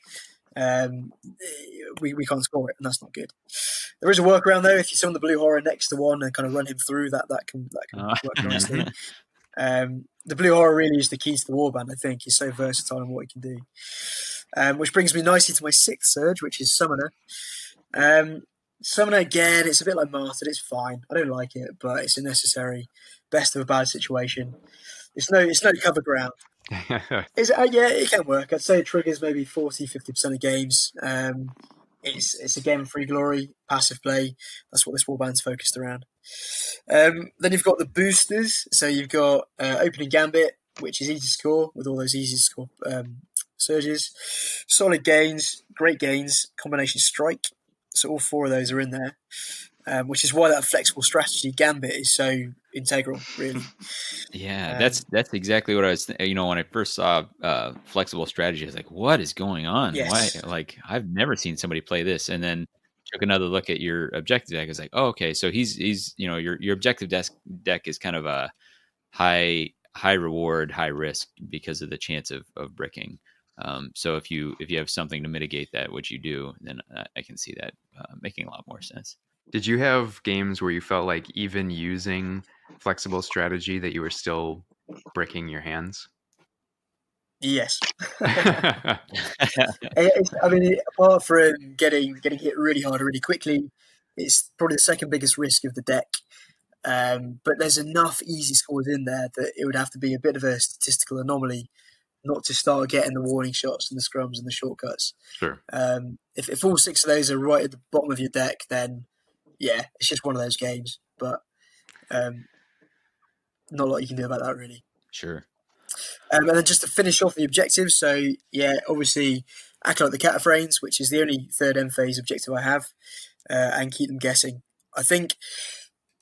Speaker 4: we can't score it, and that's not good. There is a workaround though. If you summon the blue horror next to one and kind of run him through, that can work nicely. The blue horror really is the key to the warband. I think he's so versatile in what he can do. Which brings me nicely to my 6th surge, which is Summoner. Summoner again, it's a bit like Martyred. It's fine. I don't like it, but it's a necessary best of a bad situation. It's no cover ground. Yeah, it can work. I'd say it triggers maybe 40-50% of games. It's a game of free glory, passive play. That's what this warband's focused around. Then you've got the boosters. So you've got Opening Gambit, which is easy to score with all those easy to score surges. Solid gains, great gains, Combination Strike. So all 4 of those are in there, which is why that flexible strategy Gambit is so integral, really.
Speaker 1: Yeah, that's exactly what I was. When I first saw flexible strategy, I was like, "What is going on?
Speaker 4: Yes.
Speaker 1: Why? Like, I've never seen somebody play this." And then took another look at your objective deck. I was like, "Oh, okay. So he's your objective deck is kind of a high reward, high risk because of the chance of bricking. So if you have something to mitigate that, which you do, then I can see that making a lot more sense."
Speaker 2: Did you have games where you felt like even using flexible strategy that you were still bricking your hands?
Speaker 4: Yes. I mean, apart from getting hit really hard really quickly, it's probably the second biggest risk of the deck. But there's enough easy scores in there that it would have to be a bit of a statistical anomaly not to start getting the warning shots and the scrums and the shortcuts.
Speaker 2: Sure.
Speaker 4: If all 6 of those are right at the bottom of your deck, then yeah, it's just one of those games. But not a lot you can do about that, really.
Speaker 1: Sure.
Speaker 4: And then just to finish off the objectives, so yeah, obviously Acolyte the Cataphragms, which is the only 3rd end phase objective I have, and keep them guessing. I think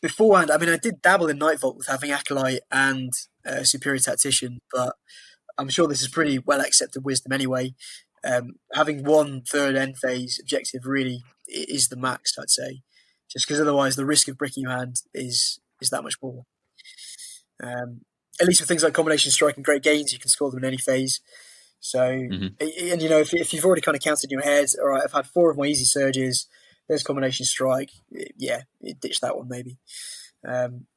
Speaker 4: beforehand, I mean, I did dabble in Nightvault with having Acolyte and Superior Tactician, but I'm sure this is pretty well accepted wisdom anyway. Having 1 3rd end phase objective really is the max, I'd say, just because otherwise the risk of bricking your hand is that much more. At least with things like Combination Strike and Great Gains, you can score them in any phase. So, and if you've already kind of counted in your head, all right, I've had 4 of my easy surges, there's Combination Strike, yeah, ditch that one maybe.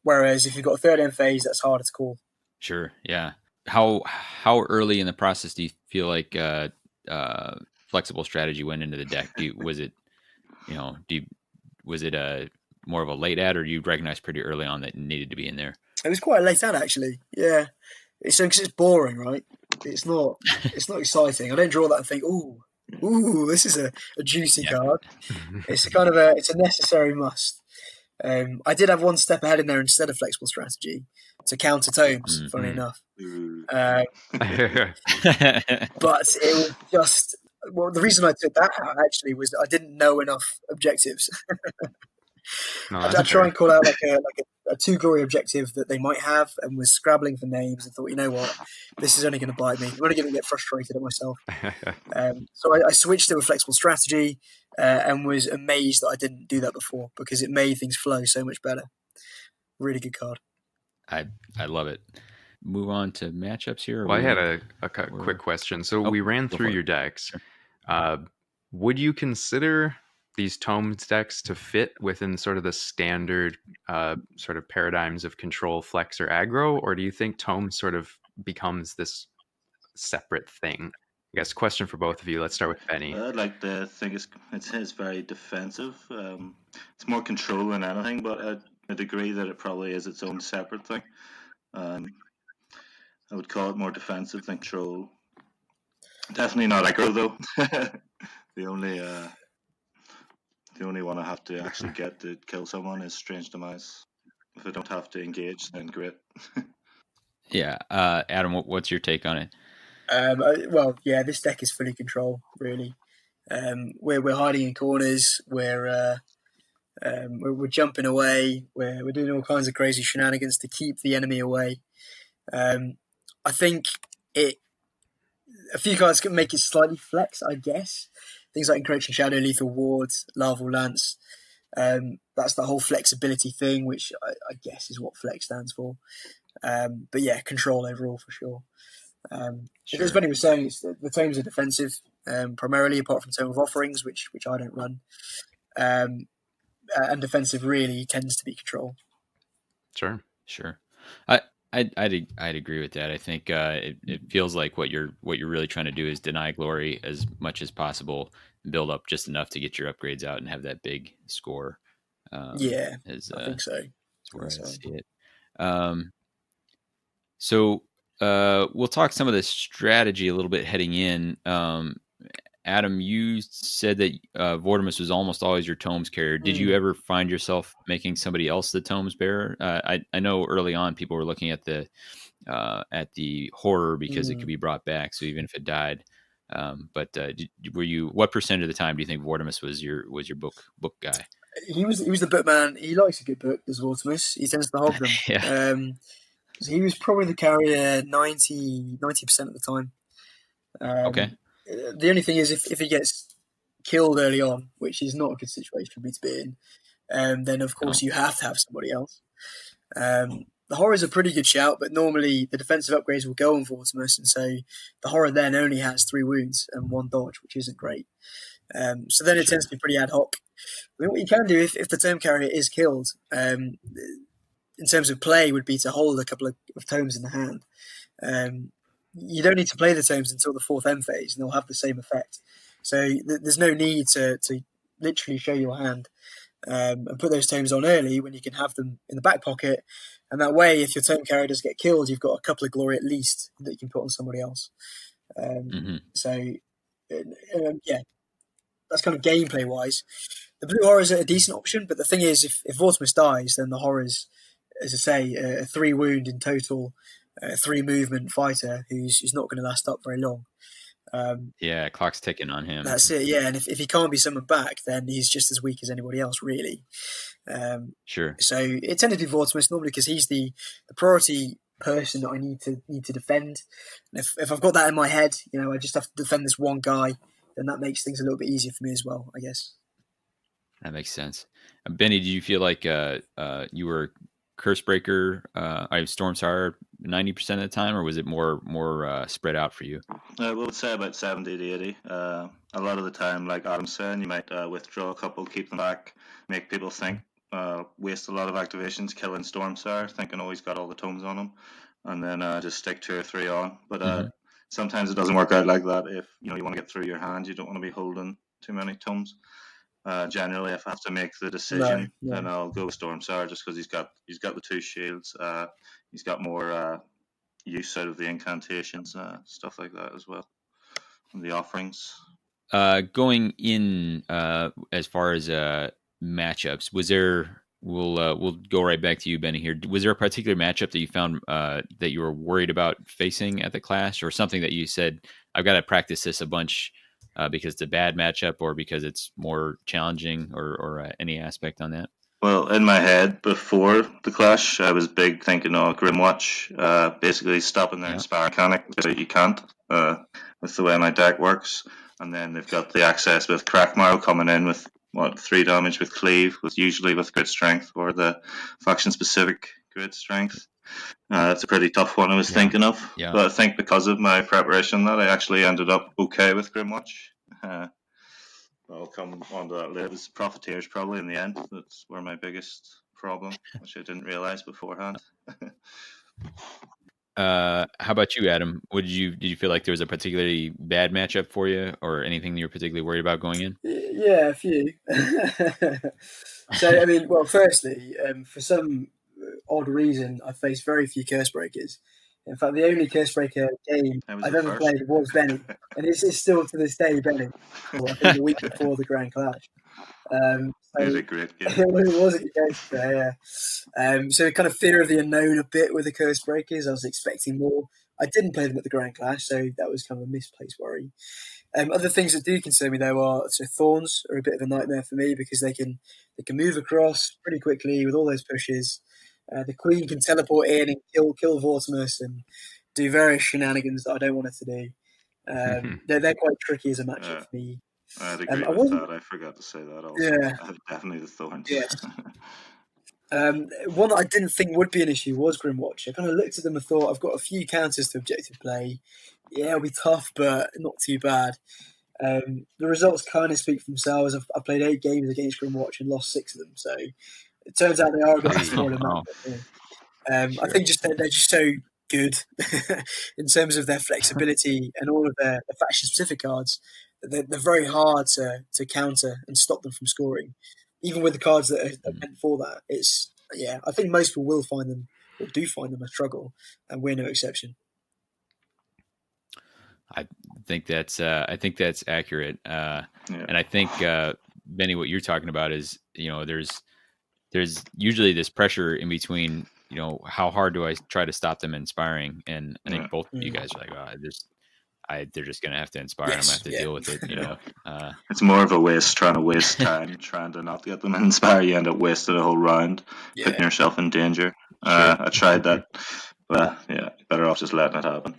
Speaker 4: Whereas if you've got a 3rd end phase, that's harder to call.
Speaker 1: Sure, yeah. How early in the process do you feel like flexible strategy went into the deck? Was it more of a late ad, or do you recognize pretty early on that it needed to be in there?
Speaker 4: It was quite a late ad, actually. Yeah, because it's boring, right? It's not exciting. I don't draw that and think, ooh, this is a juicy card. It's kind of it's a necessary must. I did have 1 step ahead in there instead of flexible strategy to counter tomes, funnily enough. But it was just the reason I took that out actually was that I didn't know enough objectives.
Speaker 2: No,
Speaker 4: I'd try and call out like a 2 glory objective that they might have, and was scrabbling for names and thought, you know what, this is only going to bite me. I'm only going to get frustrated at myself. So I switched to a flexible strategy and was amazed that I didn't do that before, because it made things flow so much better. Really good card.
Speaker 1: I love it. Move on to matchups here.
Speaker 2: Well, I had a quick question. So we ran through your decks. Sure. Would you consider these tomes decks to fit within sort of the standard sort of paradigms of control, flex, or aggro, or do you think tome sort of becomes this separate thing? I guess question for both of you. Let's start with Benny.
Speaker 3: I'd like to think it's very defensive. It's more control than anything, but a degree that it probably is its own separate thing. I would call it more defensive than control. Definitely not aggro though. the only uh, the only one I have to actually get to kill someone is Strange Demise. If I don't have to engage, then great.
Speaker 1: Yeah, Adam, what's your take on it?
Speaker 4: Well, yeah, this deck is fully control, really. We're hiding in corners, we're jumping away, we're doing all kinds of crazy shenanigans to keep the enemy away. I think it a few cards can make it slightly flex, I guess. Things like Encroaching Shadow, Lethal Ward, Larval Lance. That's the whole flexibility thing, which I guess is what flex stands for. But yeah, control overall for sure.
Speaker 1: Sure.
Speaker 4: As Benny was saying, the tomes are defensive primarily, apart from Tome of Offerings, which I don't run. And defensive really tends to be control.
Speaker 1: Sure. I'd agree with that. I think it feels like what you're really trying to do is deny glory as much as possible, build up just enough to get your upgrades out and have that big score.
Speaker 4: Yeah, I think so.
Speaker 1: That's where I see it. So we'll talk some of the strategy a little bit heading in. Adam, you said that Vortimus was almost always your tomes carrier. Did you ever find yourself making somebody else the tomes bearer? I know early on people were looking at the horror because it could be brought back. So even if it died, but were you? What percent of the time do you think Vortimus was your book guy?
Speaker 4: He was the book man. He likes a good book, does Vortimus. He tends to hog them.
Speaker 1: Yeah.
Speaker 4: He was probably the carrier 90% of the time.
Speaker 1: Okay.
Speaker 4: The only thing is if he gets killed early on, which is not a good situation for me to be in, then of course you have to have somebody else. The horror is a pretty good shout, but normally the defensive upgrades will go on Vortimus, and so the horror then only has 3 wounds and 1 dodge, which isn't great. So then it tends to be pretty ad hoc. I mean, what you can do if the tome carrier is killed, in terms of play, would be to hold a couple of tomes in the hand. You don't need to play the tomes until the 4th end phase, and they'll have the same effect. So there's no need to literally show your hand and put those tomes on early when you can have them in the back pocket. And that way, if your tome carrier does get killed, you've got a couple of glory at least that you can put on somebody else. So, yeah, that's kind of gameplay wise. The blue horrors are a decent option, but the thing is, if Vortimus dies, then the horrors, as I say, a 3 wound in total, 3 movement fighter who's not going to last up very long.
Speaker 1: Yeah, clock's ticking on him.
Speaker 4: That's it. Yeah, and if he can't be summoned back, then he's just as weak as anybody else, really.
Speaker 1: Sure.
Speaker 4: So it tended to be Vortimus normally because he's the priority person that I need to defend. And if I've got that in my head, I just have to defend this one guy, then that makes things a little bit easier for me as well, I guess.
Speaker 1: That makes sense. Benny, did you feel like you were Cursebreaker, Stormsire 90% of the time, or was it more spread out for you?
Speaker 3: I would say about 70 to 80. A lot of the time, like Adam's saying, you might withdraw a couple, keep them back, make people think, waste a lot of activations, killing Stormsire, thinking, oh, he's got all the tomes on him, and then just stick 2 or 3 on. But sometimes it doesn't work out like that. If you want to get through your hand, you don't want to be holding too many tomes. Generally, if I have to make the decision, then I'll go with Stormsire just because he's got the 2 shields. He's got more use out of the incantations, stuff like that as well, and the offerings.
Speaker 1: Going in as far as matchups, was there? We'll go right back to you, Benny. Here, was there a particular matchup that you found that you were worried about facing at the Clash, or something that you said, "I've got to practice this a bunch"? Because it's a bad matchup, or because it's more challenging, or any aspect on that?
Speaker 3: Well, in my head before the Clash, I was big thinking, Grimwatch, basically stopping their Inspire mechanic, but you can't with the way my deck works. And then they've got the access with Crackmarrow coming in with 3 damage with Cleave, usually with Grid Strength or the faction specific Grid Strength. That's a pretty tough one I was thinking of.
Speaker 1: Yeah.
Speaker 3: But I think because of my preparation that I actually ended up okay with Grimwatch. I'll come on to that later. It was Profiteers probably in the end. That's where my biggest problem, which I didn't realise beforehand.
Speaker 1: How about you, Adam? Did you feel like there was a particularly bad matchup for you, or anything that you're particularly worried about going in?
Speaker 4: Yeah, a few. So, I mean, well, firstly, for some odd reason, I faced very few Cursebreakers. In fact, the only Cursebreaker game
Speaker 3: I was
Speaker 4: I've
Speaker 3: the
Speaker 4: ever
Speaker 3: first.
Speaker 4: played was Benny, and it's still to this day Benny. Well, I think the week before the Grand Clash.
Speaker 3: He had
Speaker 4: So
Speaker 3: a great game.
Speaker 4: it wasn't the case there, yeah. So kind of fear of the unknown a bit with the Cursebreakers. I was expecting more. I didn't play them at the Grand Clash, so that was kind of a misplaced worry. Other things that do concern me though are so thorns are a bit of a nightmare for me because they can move across pretty quickly with all those pushes. The Queen can teleport in and kill Vortimus and do various shenanigans that I don't want her to do. They're quite tricky as a matchup
Speaker 3: Uh,
Speaker 4: for me.
Speaker 3: I'd agree
Speaker 4: I
Speaker 3: with
Speaker 4: wasn't.
Speaker 3: that. I forgot to say that also.
Speaker 4: Yeah.
Speaker 3: Definitely the Thorns.
Speaker 4: Yes. One that I didn't think would be an issue was Grimwatch. I kind of looked at them and thought, I've got a few counters to objective play. Yeah, it'll be tough, but not too bad. The results kind of speak for themselves. I've played 8 games against Grimwatch and lost 6 of them, so it turns out they are a bit of a spoiler
Speaker 1: Oh,
Speaker 4: matchup for me. I
Speaker 2: Sure.
Speaker 4: think just they're just so good in terms of their flexibility and all of their faction specific cards. They're very hard to counter and stop them from scoring, even with the cards that are meant for that. It's yeah, I think most people will find them or do find them a struggle, and we're no exception.
Speaker 1: I I think that's accurate.
Speaker 3: Yeah.
Speaker 1: And I think Benny, what you're talking about is there's usually this pressure in between. How hard do I try to stop them inspiring? And I think
Speaker 3: Yeah.
Speaker 1: both of you guys are like, they're just gonna have to inspire, and I'm gonna have
Speaker 4: Yes,
Speaker 1: to
Speaker 4: yeah,
Speaker 1: deal with it.
Speaker 3: It's more of a waste, trying to waste time, trying to not get them inspire. You end up wasting a whole round,
Speaker 4: yeah.
Speaker 3: putting yourself in danger.
Speaker 1: Sure.
Speaker 3: I tried that, but yeah, better off just letting it happen.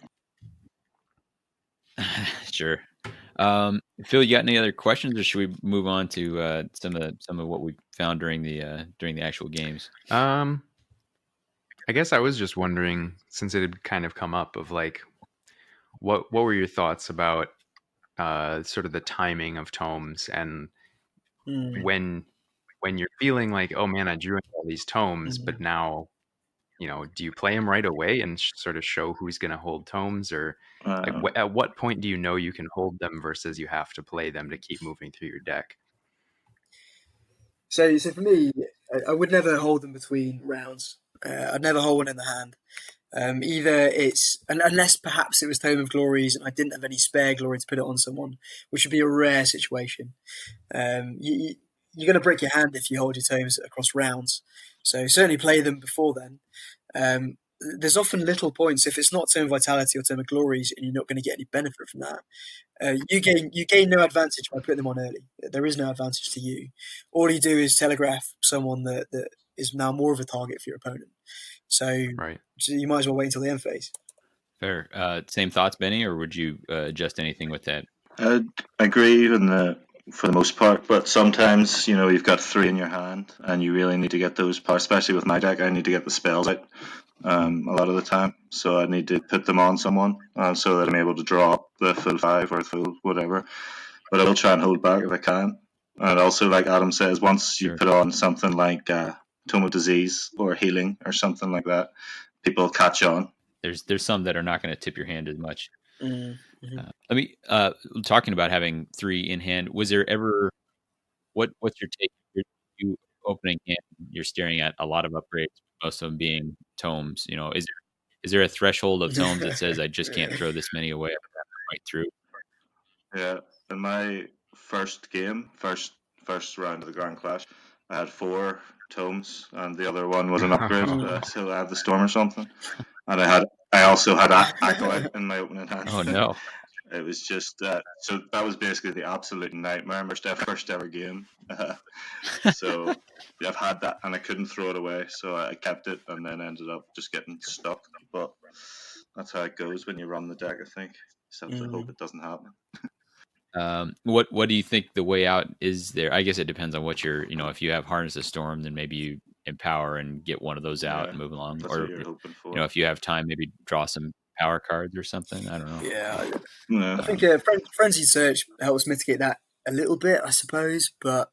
Speaker 1: Sure. Phil, you got any other questions, or should we move on to some of what we found during the actual games?
Speaker 2: I guess I was just wondering, since it had kind of come up, of like, what were your thoughts about sort of the timing of tomes, and
Speaker 4: Mm,
Speaker 2: when you're feeling like, oh man, I drew in all these tomes,
Speaker 4: mm.
Speaker 2: but now, do you play them right away and sort of show who's going to hold tomes, or like
Speaker 3: Uh,
Speaker 2: at what point do you know you can hold them versus you have to play them to keep moving through your deck?
Speaker 4: So for me, I would never hold them between rounds. I'd never hold one in the hand. Either it's unless perhaps it was Tome of Glories and I didn't have any spare glory to put it on someone, which would be a rare situation. You're going to break your hand if you hold your tomes across rounds. So certainly play them before then. There's often little points if it's not Tome of Vitality or Tome of Glories, and you're not going to get any benefit from that. You gain no advantage by putting them on early. There is no advantage to you. All you do is telegraph someone that is now more of a target for your opponent. So
Speaker 2: Right.
Speaker 4: you might as well wait until the end phase.
Speaker 1: Fair. Same thoughts, Benny, or would you adjust anything with that?
Speaker 3: I agree for the most part, but sometimes you've got 3 in your hand, and you really need to get those powers. Especially with my deck, I need to get the spells out a lot of the time, so I need to put them on someone so that I'm able to draw up the full 5 or full whatever. But I will try and hold back if I can. And also, like Adam says, once you
Speaker 1: Sure.
Speaker 3: put on something like Tome of Disease or Healing or something like that, people catch on.
Speaker 1: There's some that are not going to tip your hand as much.
Speaker 4: Mm-hmm.
Speaker 1: Let me talking about having 3 in hand. Was there ever what's your take? You opening hand, you're staring at a lot of upgrades, most of them being tomes. Is there a threshold of tomes that says I just can't throw this many away? I have to fight through.
Speaker 3: Yeah, in my first game, first round of the Grand Clash, I had 4 tomes, and the other one was an upgrade. So I had the Storm or something, and I also had Acolyte in my opening hand.
Speaker 1: Oh no.
Speaker 3: It was just so that was basically the absolute nightmare. My first ever game. So yeah, I've had that, and I couldn't throw it away, so I kept it, and then ended up just getting stuck. But that's how it goes when you run the deck. I think you just have to hope it doesn't happen.
Speaker 1: What do you think the way out is there? I guess it depends on what if you have Harness of Storm, then maybe you empower and get one of those out and move along.
Speaker 3: That's
Speaker 1: Or
Speaker 3: what you're hoping for.
Speaker 1: if you have time, maybe draw some power cards or something. I don't know.
Speaker 4: Yeah,
Speaker 3: Yeah,
Speaker 4: I think Frenzied Search helps mitigate that a little bit, I suppose. But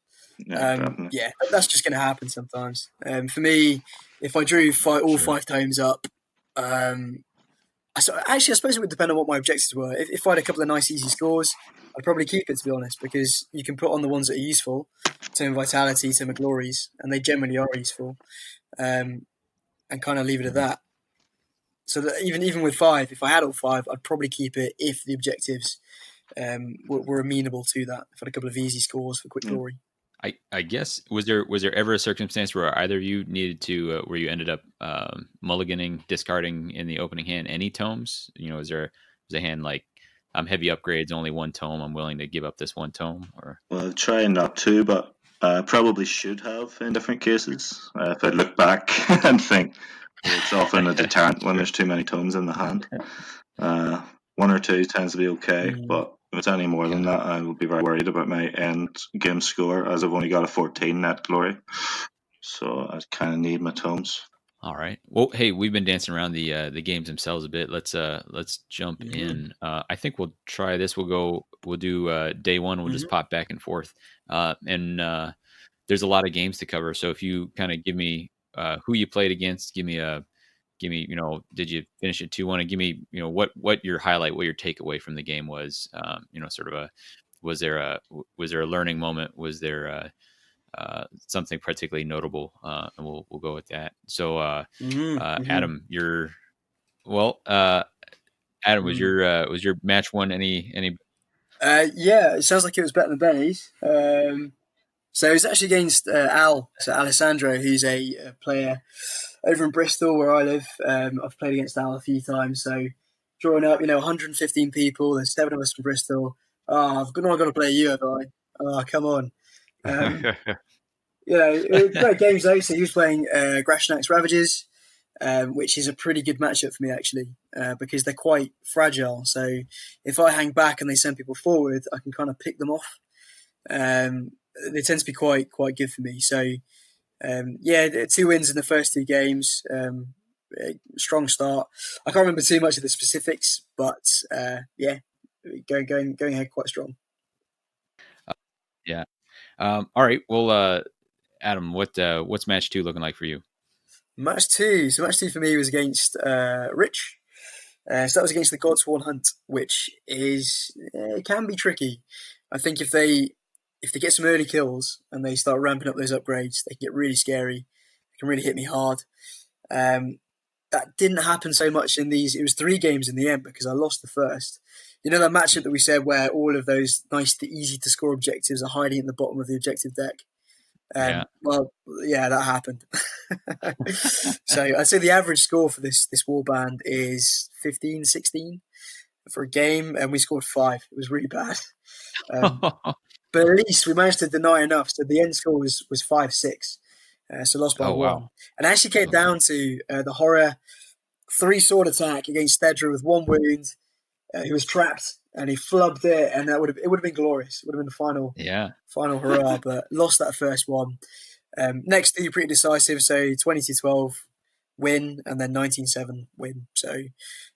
Speaker 3: definitely.
Speaker 4: yeah, that's just going to happen sometimes. For me, if I drew all
Speaker 1: Sure.
Speaker 4: 5 tomes up, I suppose it would depend on what my objectives were. If I had a couple of nice, easy scores, I'd probably keep it, to be honest, because you can put on the ones that are useful, Tome of Vitality, Tome of Glories, and they generally are useful, and kind of leave it at that. So that even with 5, if I had all 5, I'd probably keep it if the objectives were amenable to that. If I had a couple of easy scores for quick glory.
Speaker 1: I guess was there ever a circumstance where either of you needed to where you ended up mulliganing, discarding in the opening hand any tomes? Was there a hand like I'm heavy upgrades, only 1 tome, I'm willing to give up this 1 tome? Or
Speaker 3: Well, try not to, but probably should have in different cases. If I look back and think it's often a deterrent when there's too many tomes in the hand. 1 or 2 tends to be okay, but if it's any more than that, I will be very worried about my end game score, as I've only got a 14 net glory. So I kind of need my tomes.
Speaker 1: All right. Well, hey, we've been dancing around the games themselves a bit. Let's jump in. I think we'll try this. We'll do day 1. We'll just pop back and forth. And there's a lot of games to cover. So if you kind of give me who you played against, give me did you finish it 2-1, and give me what your highlight, what your takeaway from the game was. Sort of was there a learning moment? Was there something particularly notable? And we'll go with that. So Adam, Adam, was your match 1 any?
Speaker 4: Yeah, it sounds like it was better than Benny's. So it was actually against Alessandro, who's a player over in Bristol where I live. I've played against Al a few times. So drawing up, 115 people. There's 7 of us from Bristol. I've not got to play you, have I? Oh, come on. It was great games though. So he was playing Grashnak's Ravages, which is a pretty good matchup for me actually, because they're quite fragile. So if I hang back and they send people forward, I can kind of pick them off. They tend to be quite good for me. So 2 wins in the first 2 games. Strong start. I can't remember too much of the specifics, but going ahead quite strong.
Speaker 1: Yeah. All right. Well, Adam, what's match 2 looking like for you?
Speaker 4: Match 2. So match 2 for me was against Rich. So that was against the Godsworn Hunt, which it can be tricky. I think if they get some early kills and they start ramping up those upgrades, they can get really scary. They can really hit me hard. That didn't happen so much in these. It was 3 games in the end because I lost the first. That matchup that we said where all of those nice to easy to score objectives are hiding at the bottom of the objective deck. Well, yeah, that happened. So I'd say the average score for this warband is 15, 16 for a game, and we scored 5. It was really bad. But at least we managed to deny enough. So the end score was 5-6. So lost by 1.
Speaker 1: Wow.
Speaker 4: And I actually came down to the horror 3 sword attack against Thedra with 1 wound. He was trapped and he flubbed it, and it would have been glorious. It would have been the final hurrah, but lost that first one. Next 2 pretty decisive, so 20-12 win and then 19-7 win. So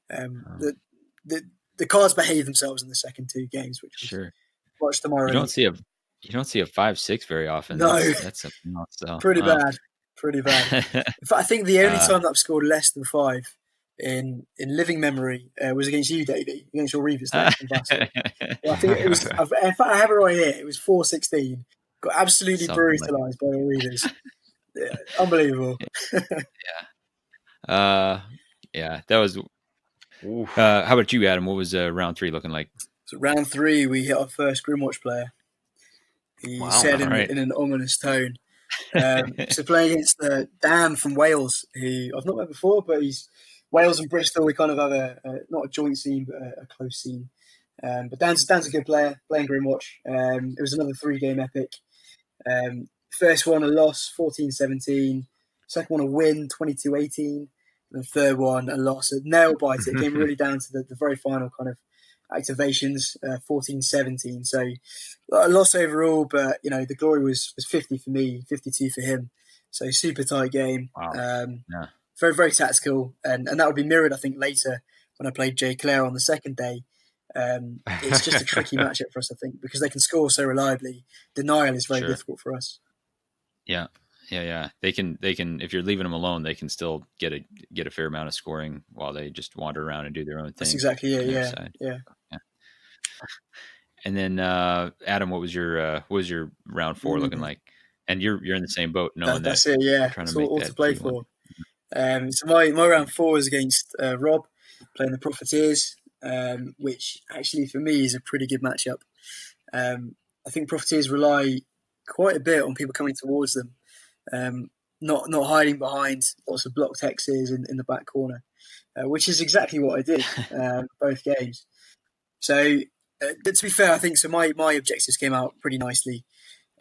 Speaker 4: the cards behave themselves in the second 2 games, which was
Speaker 1: sure.
Speaker 4: Watch tomorrow.
Speaker 1: You don't see a 5-6 very often.
Speaker 4: No,
Speaker 1: that's something else. So.
Speaker 4: Pretty bad. In fact, I think the only time that I've scored less than 5 in living memory was against you, Davy, against your Reavers deck. I think it was. In fact, I have it right here. It was 4-16. Got absolutely brutalised by your Reavers. Unbelievable.
Speaker 1: Yeah. That was. How about you, Adam? What was round 3 looking like?
Speaker 4: So round 3, we hit our first Grimwatch player. He said in an ominous tone. So playing against Dan from Wales, who I've not met before, but he's Wales and Bristol. We kind of have not a joint scene, but a close scene. But Dan's a good player, playing Grimwatch. It was another 3-game epic. First one a loss, 14-17. Second one a win, 22-18. And the third one a loss, a nail biter. It came really down to the very final kind of activations, 14-17. So a loss overall, but the glory was 50 for me, 52 for him. So super tight game.
Speaker 1: Wow.
Speaker 4: Very, very tactical, and that would be mirrored, I think, later when I played Jay Clare on the second day. It's just a tricky matchup for us, I think, because they can score so reliably. Denial is very difficult for us.
Speaker 1: Yeah. Yeah. They can if you're leaving them alone, they can still get a fair amount of scoring while they just wander around and do their own
Speaker 4: That's
Speaker 1: thing
Speaker 4: exactly it.
Speaker 1: on their
Speaker 4: Yeah,
Speaker 1: side.
Speaker 4: yeah.
Speaker 1: Yeah. And then Adam, what was your round 4 looking
Speaker 4: Mm,
Speaker 1: like? And you're in the same boat, knowing that
Speaker 4: that's it.
Speaker 1: you're
Speaker 4: Yeah,
Speaker 1: trying to
Speaker 4: it's
Speaker 1: make
Speaker 4: all to
Speaker 1: that
Speaker 4: play
Speaker 1: key one.
Speaker 4: for. So my round 4 is against Rob, playing the Profiteers, which actually for me is a pretty good matchup. I think Profiteers rely quite a bit on people coming towards them, not hiding behind lots of blocked hexes in the back corner, which is exactly what I did both games. So to be fair, I think so. My objectives came out pretty nicely.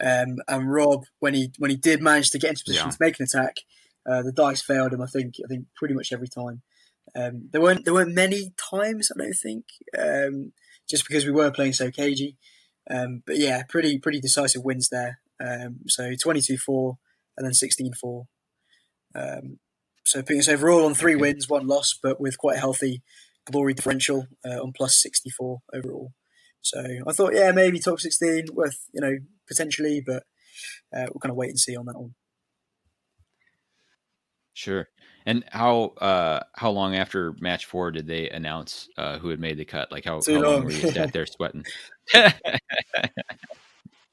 Speaker 4: And Rob, when he did manage to get into position to make an attack, the dice failed him. I think pretty much every time. There weren't many times, I don't think, just because we were playing so cagey. But yeah, pretty decisive wins there. So 22-4 and then 16-4. So putting us overall on 3 wins, 1 loss, but with quite a healthy glory differential on plus 64 overall. So I thought, yeah, maybe top 16 worth, potentially, but we'll kind of wait and see on that one.
Speaker 1: Sure. And how long after match 4 did they announce who had made the cut? Like how
Speaker 4: Too
Speaker 1: long
Speaker 4: long.
Speaker 1: were you sat there sweating?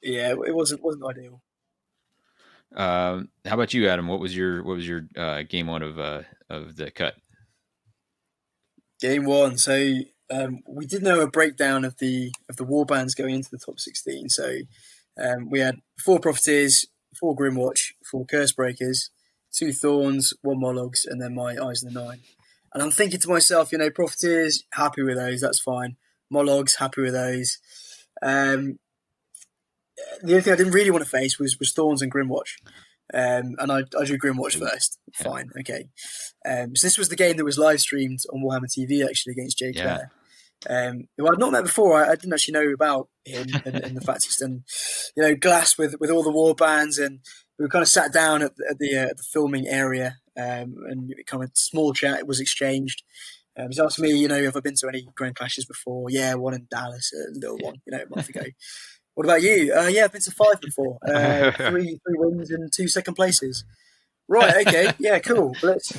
Speaker 4: Yeah, it wasn't ideal.
Speaker 1: How about you, Adam? What was your game 1 of the cut?
Speaker 4: Game 1. So we did know a breakdown of the war bands going into the top 16. So we had 4 Profiteers, 4 Grimwatch, 4 Cursebreakers, 2 Thorns, 1 Mologs, and then my Eyes of the Nine. And I'm thinking to myself, Profiteers, happy with those, that's fine. Mologs, happy with those. The only thing I didn't really want to face was Thorns and Grimwatch. And I drew Grimwatch first.
Speaker 1: Yeah.
Speaker 4: Fine, okay. So this was the game that was live streamed on Warhammer TV actually against Jay Clare. Who I'd not met before. I didn't actually know about him and the fact he's done, Glass with all the war bands, and we kind of sat down at the filming area, and kind of small chat was exchanged. He's asked me, have I been to any Grand Clashes before? Yeah, one in Dallas, a little one, a month ago. What about you? Yeah, I've been to 5 before. 3 wins and 2 second places. Right. Okay. Yeah. Cool. Let's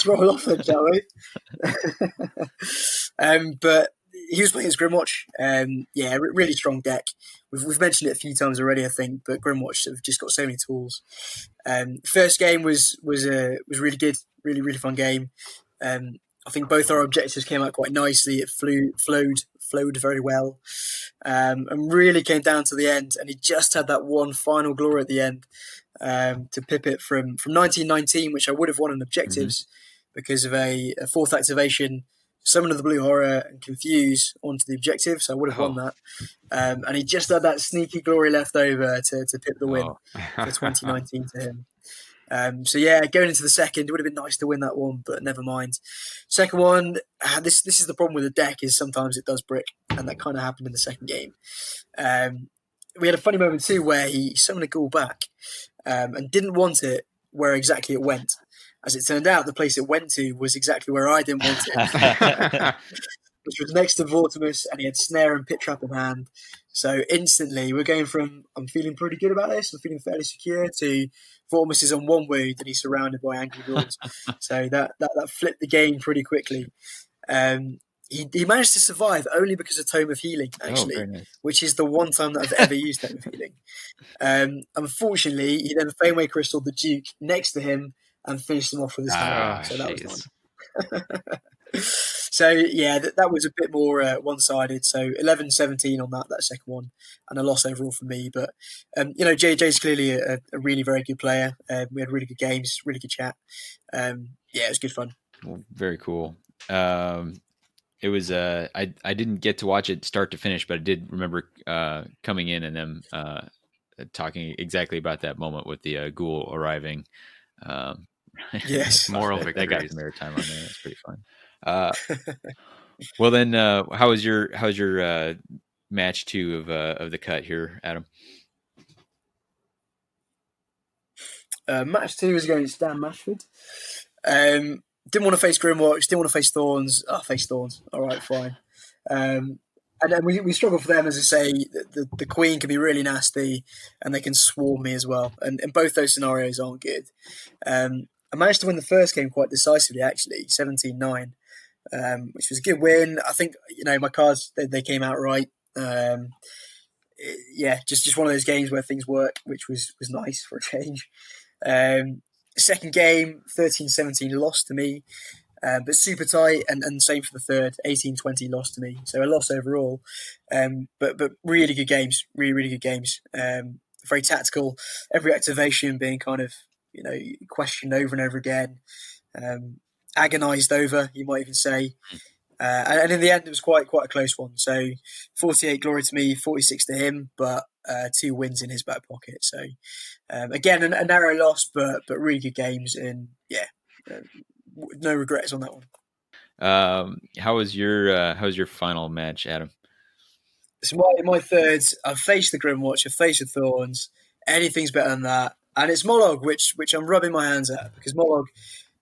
Speaker 4: roll off then, shall we? But he was playing his Grimwatch. Yeah, really strong deck. We've mentioned it a few times already, I think. But Grimwatch have just got so many tools. First game was really good, really fun game. I think both our objectives came out quite nicely. It flowed very well, and really came down to the end. And he just had that one final glory at the end to pip it from 1919, which I would have won in objectives because of a 4th activation, Summon of the Blue Horror and Confuse onto the objective. So I would have won that. And he just had that sneaky glory left over to pip the win for 2019 to him. So yeah, going into the second, it would have been nice to win that one, but never mind. Second one, this is the problem with the deck, is sometimes it does brick, and that kind of happened in the second game. We had a funny moment too where he summoned a ghoul back and didn't want it where exactly it went. As it turned out, the place it went to was exactly where I didn't want it, which was next to Vortimus, and he had Snare and Pit Trap in hand. So instantly, we're going from I'm feeling pretty good about this, I'm feeling fairly secure, to Vortimus is on 1 wound and he's surrounded by angry ghouls. So that flipped the game pretty quickly. He managed to survive only because of Tome of Healing, actually, nice. Which is the one time that I've ever used Tome of Healing. Unfortunately, he then Fameway Crystal the Duke next to him and finished him off with his hammer. So that was nice. So yeah, that was a bit more one-sided. So 11-17 on that second one, and a loss overall for me. But JJ's clearly a really very good player. We had really good games, really good chat. Yeah, it was good fun.
Speaker 1: Well, very cool. It was I didn't get to watch it start to finish, but I did remember coming in and them talking exactly about that moment with the ghoul arriving.
Speaker 4: Yes,
Speaker 2: moral
Speaker 1: that
Speaker 2: victories.
Speaker 1: got some airtime on there. That's pretty fun. Well then, how's your match 2 of the cut here, Adam?
Speaker 4: Match 2 was against Dan Mashford. Didn't want to face Grimwatch, didn't want to face Thorns. Face Thorns. All right, fine. And then we struggle for them, as I say. The queen can be really nasty, and they can swarm me as well. And both those scenarios aren't good. I managed to win the first game quite decisively, actually, 17-9, which was a good win. I think my cards they came out right. Yeah, just one of those games where things work, which was nice for a change. Second game, 13-17 lost to me. But super tight, and same for the third, 18-20 lost to me. So a loss overall. But really good games, really good games. Very tactical. Every activation being kind of questioned over and over again, agonised over, you might even say. And in the end, it was quite a close one. So 48 glory to me, 46 to him, but 2 wins in his back pocket. So again, a narrow loss, but really good games, and yeah. No regrets on that one.
Speaker 1: How was your final match, Adam?
Speaker 4: So my third, I've faced the Grimwatch, I've faced the Thorns. Anything's better than that, and it's Mollog, which I'm rubbing my hands at, because Mollog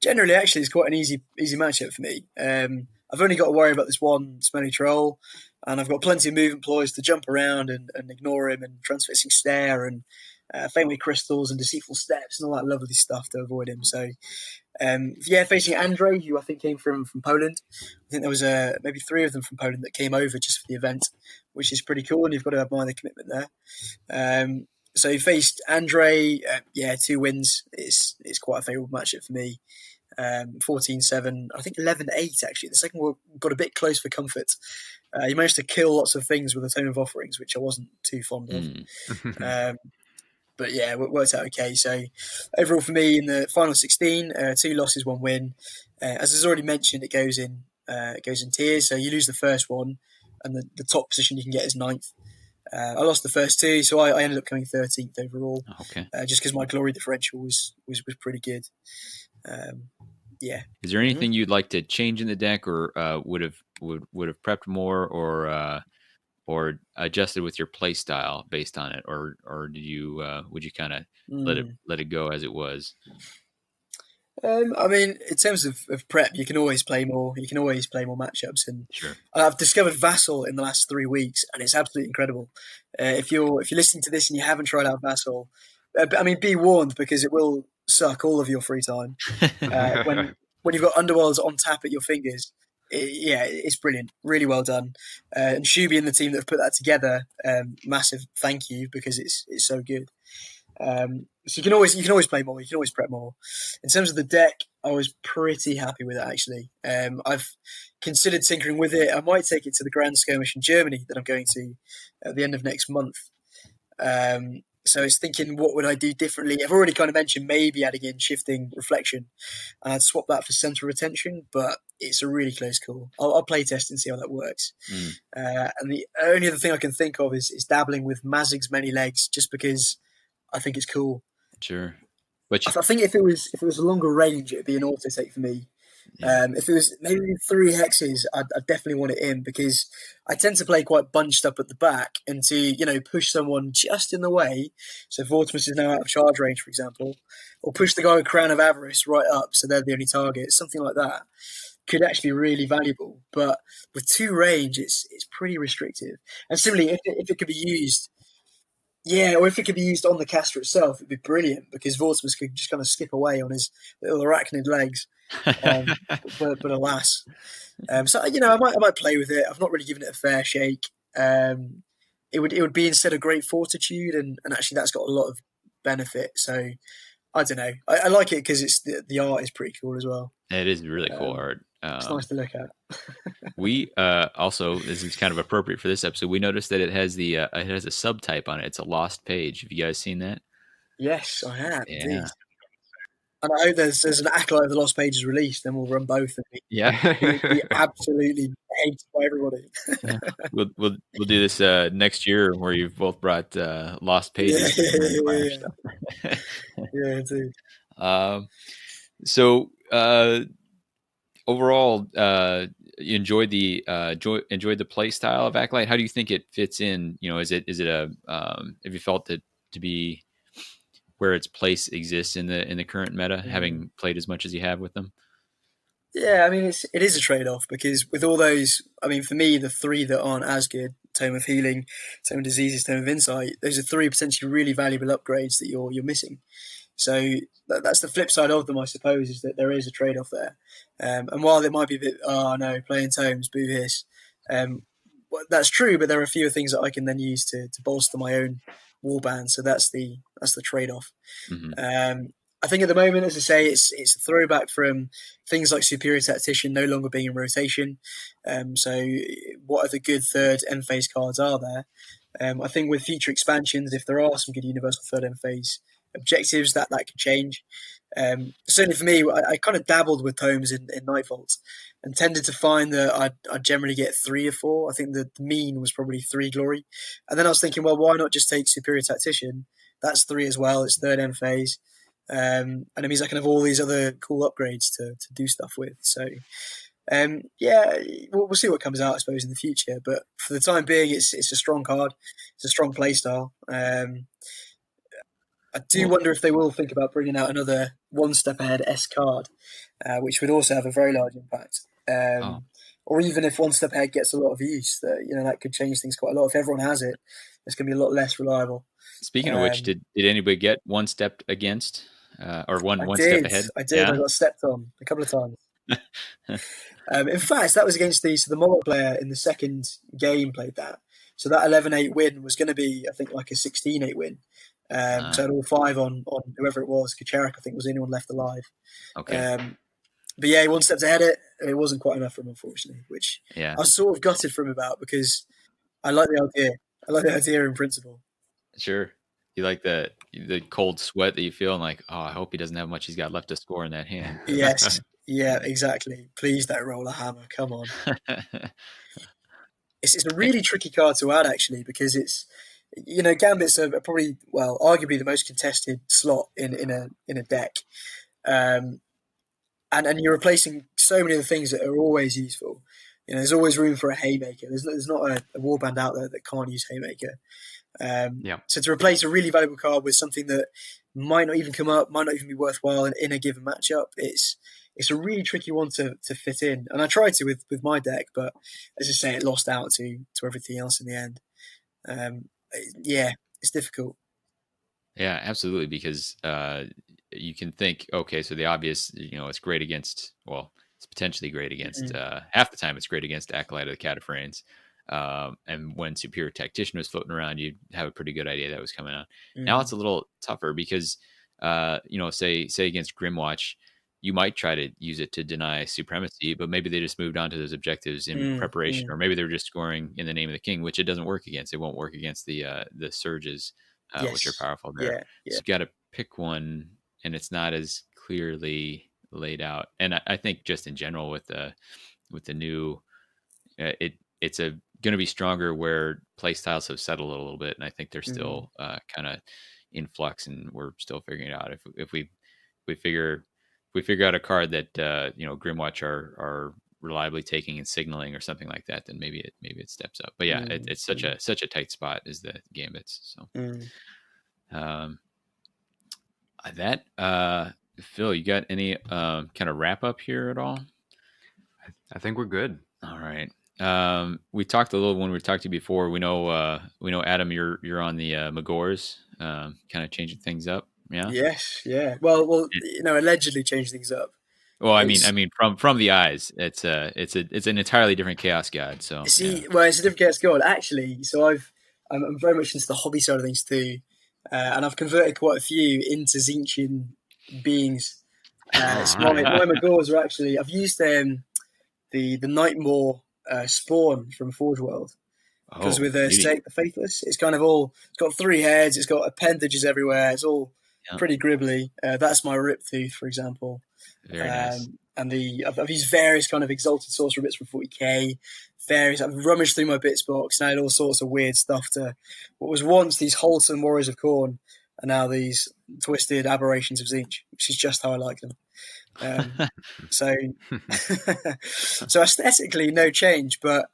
Speaker 4: generally actually is quite an easy matchup for me. I've only got to worry about this one smelly troll, and I've got plenty of movement ploys to jump around and ignore him, and transfixing stare, and family crystals and deceitful steps and all that lovely stuff to avoid him. So facing Andre, who I think came from Poland. I think there was maybe 3 of them from Poland that came over just for the event, which is pretty cool, and you've got to admire the commitment there. So he faced Andre, 2 wins. It's quite a favourable matchup for me. 14-7, I think 11-8 actually. The second one got a bit close for comfort. He managed to kill lots of things with a Tome of Offerings, which I wasn't too fond of. But yeah, it worked out okay. So overall for me in the final 16, 2 losses, 1 win. As I already mentioned, it goes in tiers. So you lose the first one, and the top position you can get is 9th. I lost the first 2, so I ended up coming 13th overall.
Speaker 1: Okay.
Speaker 4: Just because my glory differential was pretty good. Yeah.
Speaker 1: Is there anything you'd like to change in the deck, or would have prepped more, or adjusted with your play style based on it, or did you would you kind of let it go as it was?
Speaker 4: I mean, in terms of prep, you can always play more. You can always play more matchups, and
Speaker 1: sure.
Speaker 4: I've discovered Vassal in the last 3 weeks, and it's absolutely incredible. If you're listening to this and you haven't tried out Vassal, I mean, be warned, because it will suck all of your free time. When you've got Underworlds on tap at your fingers, it's brilliant. Really well done. And Shuby and the team that have put that together, massive thank you, because it's so good. So you can always play more. You can always prep more. In terms of the deck, I was pretty happy with it, actually. I've considered tinkering with it. I might take it to the Grand Skirmish in Germany that I'm going to at the end of next month. So I was thinking, what would I do differently? I've already kind of mentioned maybe adding in shifting reflection, and I'd swap that for center retention, but it's a really close call. I'll play test and see how that works. And the only other thing I can think of is dabbling with Mazig's many legs, just because I think it's cool.
Speaker 1: Sure. But
Speaker 4: I think if it was a longer range, it'd be an auto take for me. Yeah. If it was maybe 3 hexes, I'd definitely want it in, because I tend to play quite bunched up at the back, and to push someone just in the way. So Vortimus is now out of charge range, for example, or push the guy with Crown of Avarice right up, so they're the only target. Something like that could actually be really valuable. But with 2 range, it's pretty restrictive. And similarly, if it could be used. Yeah, or if it could be used on the caster itself, it'd be brilliant, because Vortimus could just kind of skip away on his little arachnid legs. But alas, so I might play with it. I've not really given it a fair shake. It would be instead of Great Fortitude, and actually that's got a lot of benefit. So I don't know. I like it because it's the art is pretty cool as well.
Speaker 1: It is really cool art.
Speaker 4: It's nice to look at.
Speaker 1: We also, this is kind of appropriate for this episode, we noticed that it has a subtype on it. It's a lost page. Have you guys seen that?
Speaker 4: Yes, I have.
Speaker 1: Yeah.
Speaker 4: Indeed. And I hope there's an Acolyte of the Lost Pages released, then we'll run both and be absolutely hated by everybody.
Speaker 1: Yeah. We'll do this next year, where you've both brought Lost Pages.
Speaker 4: Yeah, indeed.
Speaker 1: So overall, you enjoyed the play style of Acolyte. How do you think it fits in? Is it have you felt it to be where its place exists in the current meta, having played as much as you have with them?
Speaker 4: Yeah, I mean, it is a trade off because with all those, I mean, for me, the three that aren't as good, Tome of Healing, Tome of Diseases, Tome of Insight, those are three potentially really valuable upgrades that you're missing. So that's the flip side of them, I suppose, is that there is a trade off there. And while there might be a bit, oh no, playing tomes, boo hiss, well, that's true, but there are fewer things that I can then use to bolster my own warband. So that's the trade off.
Speaker 1: Hmm.
Speaker 4: Um, I think at the moment, as I say, it's a throwback from things like Superior Tactician no longer being in rotation. So what are the good third end phase cards are there? I think with future expansions, if there are some good universal third end phase objectives, that could change. Certainly for me, I kind of dabbled with tomes in Nightvault and tended to find that I'd generally get 3 or 4. I think the mean was probably 3 glory. And then I was thinking, well, why not just take Superior Tactician? That's 3 as well. It's third end phase. And it means I can have all these other cool upgrades to do stuff with. So, yeah, we'll see what comes out, I suppose, in the future. But for the time being, it's a strong card. It's a strong playstyle. I do
Speaker 1: Well,
Speaker 4: wonder if they will think about bringing out another one step ahead S card, which would also have a very large impact.
Speaker 1: oh,
Speaker 4: Or even if one step ahead gets a lot of use, that could change things quite a lot. If everyone has it, it's going to be a lot less reliable.
Speaker 1: speaking of which,
Speaker 4: Um,
Speaker 1: did anybody get one step against, or
Speaker 4: I
Speaker 1: one step
Speaker 4: did,
Speaker 1: ahead?
Speaker 4: I did. I
Speaker 1: Yeah.
Speaker 4: got stepped on a couple of times. In fact, that was against the Mono player in the second game played that. So that 11-8 win was going to be, I think, like a 16-8 win. So I had all 5 on whoever it was. Kacharik, I think, was the only one left alive.
Speaker 1: Okay.
Speaker 4: But yeah, he one stepped ahead it, and it wasn't quite enough for him, unfortunately, which
Speaker 1: Yeah.
Speaker 4: I was sort of gutted for him about because I like the idea. I like the idea in principle.
Speaker 1: Sure. You like the cold sweat that you feel, and like, oh, I hope he doesn't have much he's got left to score in that hand.
Speaker 4: Yes, yeah, exactly. Please don't roll a hammer. Come on. It's a really tricky card to add, actually, because it's, Gambits are probably, well, arguably the most contested slot in a deck. Um, and you're replacing so many of the things that are always useful. There's always room for a Haymaker. There's not a warband out there that can't use Haymaker.
Speaker 2: Yeah.
Speaker 4: So to replace a really valuable card with something that might not even come up, might not even be worthwhile in a given matchup, it's a really tricky one to fit in. And I tried to with my deck, but as I say, it lost out to everything else in the end. Yeah, it's difficult.
Speaker 1: Yeah, absolutely. Because you can think, okay, so the obvious, it's great against. Well, it's potentially great against.
Speaker 4: Mm,
Speaker 1: Half the time, it's great against Acolyte of the Cataphragms. And when Superior Tactician was floating around, you have a pretty good idea that was coming out. Now
Speaker 4: mm,
Speaker 1: it's a little tougher because, say against Grimwatch, you might try to use it to deny supremacy, but maybe they just moved on to those objectives in preparation,
Speaker 4: mm.
Speaker 1: or maybe they're just scoring in the name of the king, which it doesn't work against. It won't work against the surges, which are
Speaker 4: Yes.
Speaker 1: powerful there.
Speaker 4: Yeah. Yeah.
Speaker 1: So you got to pick one, and it's not as clearly laid out. And I think just in general with the new, it's a going to be stronger where play styles have settled a little bit, and I think they're
Speaker 4: Mm,
Speaker 1: still kind of in flux, and we're still figuring it out. If we figure out a card that Grimwatch are reliably taking and signaling or something like that, then maybe it steps up. But yeah, it's such
Speaker 4: mm,
Speaker 1: a tight spot is the gambits. So
Speaker 4: mm.
Speaker 1: um, that Phil, you got any kind of wrap up here at all?
Speaker 2: I think we're good.
Speaker 1: All right. We talked a little when we talked to you before. We know Adam, you're on the Magors, kind of changing things up. Yeah.
Speaker 4: Yes. Yeah. Well. Allegedly change things up.
Speaker 1: Well, I mean,
Speaker 4: It's
Speaker 1: from the eyes, it's an entirely different chaos god. So yeah.
Speaker 4: it's a different case god actually. So I'm very much into the hobby side of things too, and I've converted quite a few into Zinchian beings.
Speaker 2: All
Speaker 4: So my
Speaker 2: right.
Speaker 4: Magors are actually I've used the Nightmare spawn from Forge World. Because
Speaker 1: Oh,
Speaker 4: with
Speaker 1: beauty.
Speaker 4: Sake the Faithless, it's kind of it's got 3 heads, it's got appendages everywhere, it's all
Speaker 1: Yeah,
Speaker 4: pretty gribbly. That's my Rip Tooth, for example.
Speaker 1: very nice.
Speaker 4: And I've used various kind of exalted sorcerer bits from 40k. I've rummaged through my bits box and I had all sorts of weird stuff to what was once these wholesome warriors of Khorne, and now these twisted aberrations of Zinch, which is just how I like them. Um, so, so aesthetically, no change, but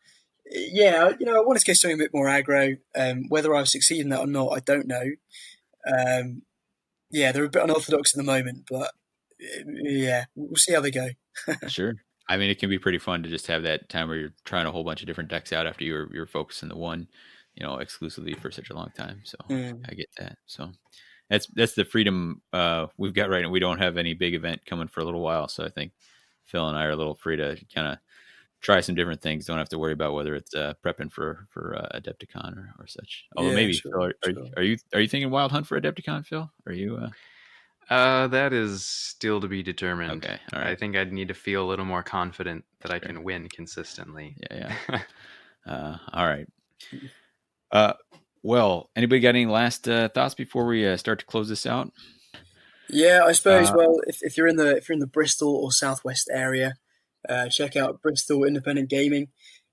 Speaker 4: yeah, I wanted to go something a bit more aggro. Whether I've succeeded in that or not, I don't know. Um, yeah, they're a bit unorthodox at the moment, but yeah, we'll see how they go.
Speaker 1: Sure. I mean, it can be pretty fun to just have that time where you're trying a whole bunch of different decks out after you're focusing the one, exclusively for such a long time. So
Speaker 4: Mm.
Speaker 1: I get that. So that's the freedom we've got right now. We don't have any big event coming for a little while, so I think Phil and I are a little free to kind of try some different things. Don't have to worry about whether it's prepping for Adepticon or such. Although
Speaker 4: Yeah,
Speaker 1: maybe
Speaker 4: sure,
Speaker 1: Phil,
Speaker 4: sure.
Speaker 1: are you thinking Wild Hunt for Adepticon, Phil? Are you
Speaker 2: That is still to be determined.
Speaker 1: okay? All
Speaker 2: I
Speaker 1: right,
Speaker 2: think I'd need to feel a little more confident that I
Speaker 1: sure.
Speaker 2: can win consistently.
Speaker 1: Yeah. All right. Well, anybody got any last thoughts before we start to close this out?
Speaker 4: Yeah, I suppose.
Speaker 1: Uh,
Speaker 4: Well, if you're in the Bristol or Southwest area, check out Bristol Independent Gaming.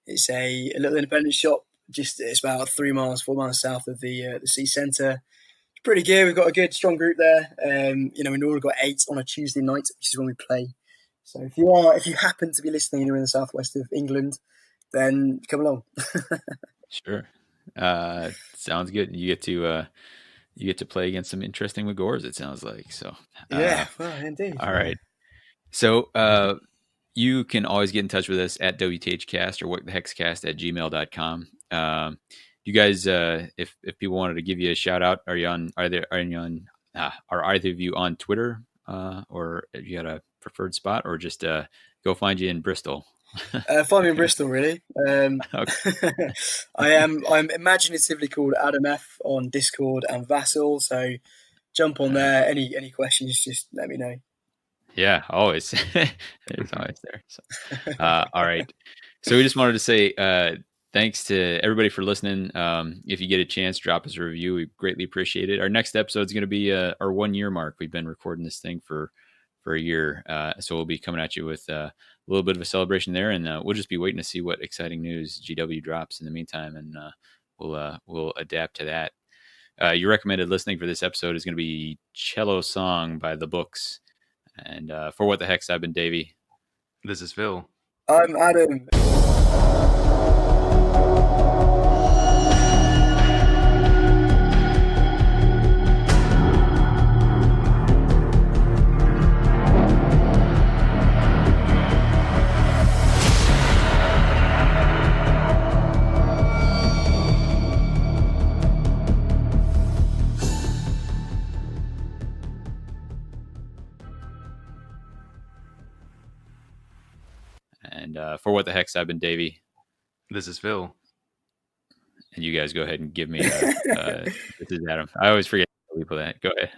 Speaker 4: It's a little independent shop. It's about 3 miles, 4 miles south of the city centre. It's pretty good. We've got a good, strong group there. We normally got 8 on a Tuesday night, which is when we play. So if you happen to be listening and you're in the southwest of England, then come along.
Speaker 1: sure. Sounds good. You get to play against some interesting Magors. It sounds like so.
Speaker 4: Yeah, well, indeed.
Speaker 1: All
Speaker 4: Yeah.
Speaker 1: right. So you can always get in touch with us at WTHcast or whatthehexcast@gmail.com. You guys, if people wanted to give you a shout out, are you on? Are either of you on Twitter, or have you got a preferred spot, or just go find you in Bristol?
Speaker 4: Find me in Bristol, really.
Speaker 1: Okay.
Speaker 4: I'm imaginatively called Adam F on Discord and Vassal, so jump on
Speaker 1: All right.
Speaker 4: there. Any questions, just let me know.
Speaker 1: Yeah, always. It's always there. So, all right. So we just wanted to say thanks to everybody for listening. If you get a chance, drop us a review. We greatly appreciate it. Our next episode is going to be our 1 year mark. We've been recording this thing for a year, so we'll be coming at you with a little bit of a celebration there, and we'll just be waiting to see what exciting news GW drops in the meantime, and we'll adapt to that. Your recommended listening for this episode is going to be "Cello Song" by The Books. And for What the Hex, I've been Davy.
Speaker 2: This is Phil.
Speaker 4: I'm Adam.
Speaker 1: And for What the Hex, I've been Davy.
Speaker 2: This is Phil.
Speaker 1: And you guys go ahead and give me this is Adam. I always forget to leave with that. Go ahead.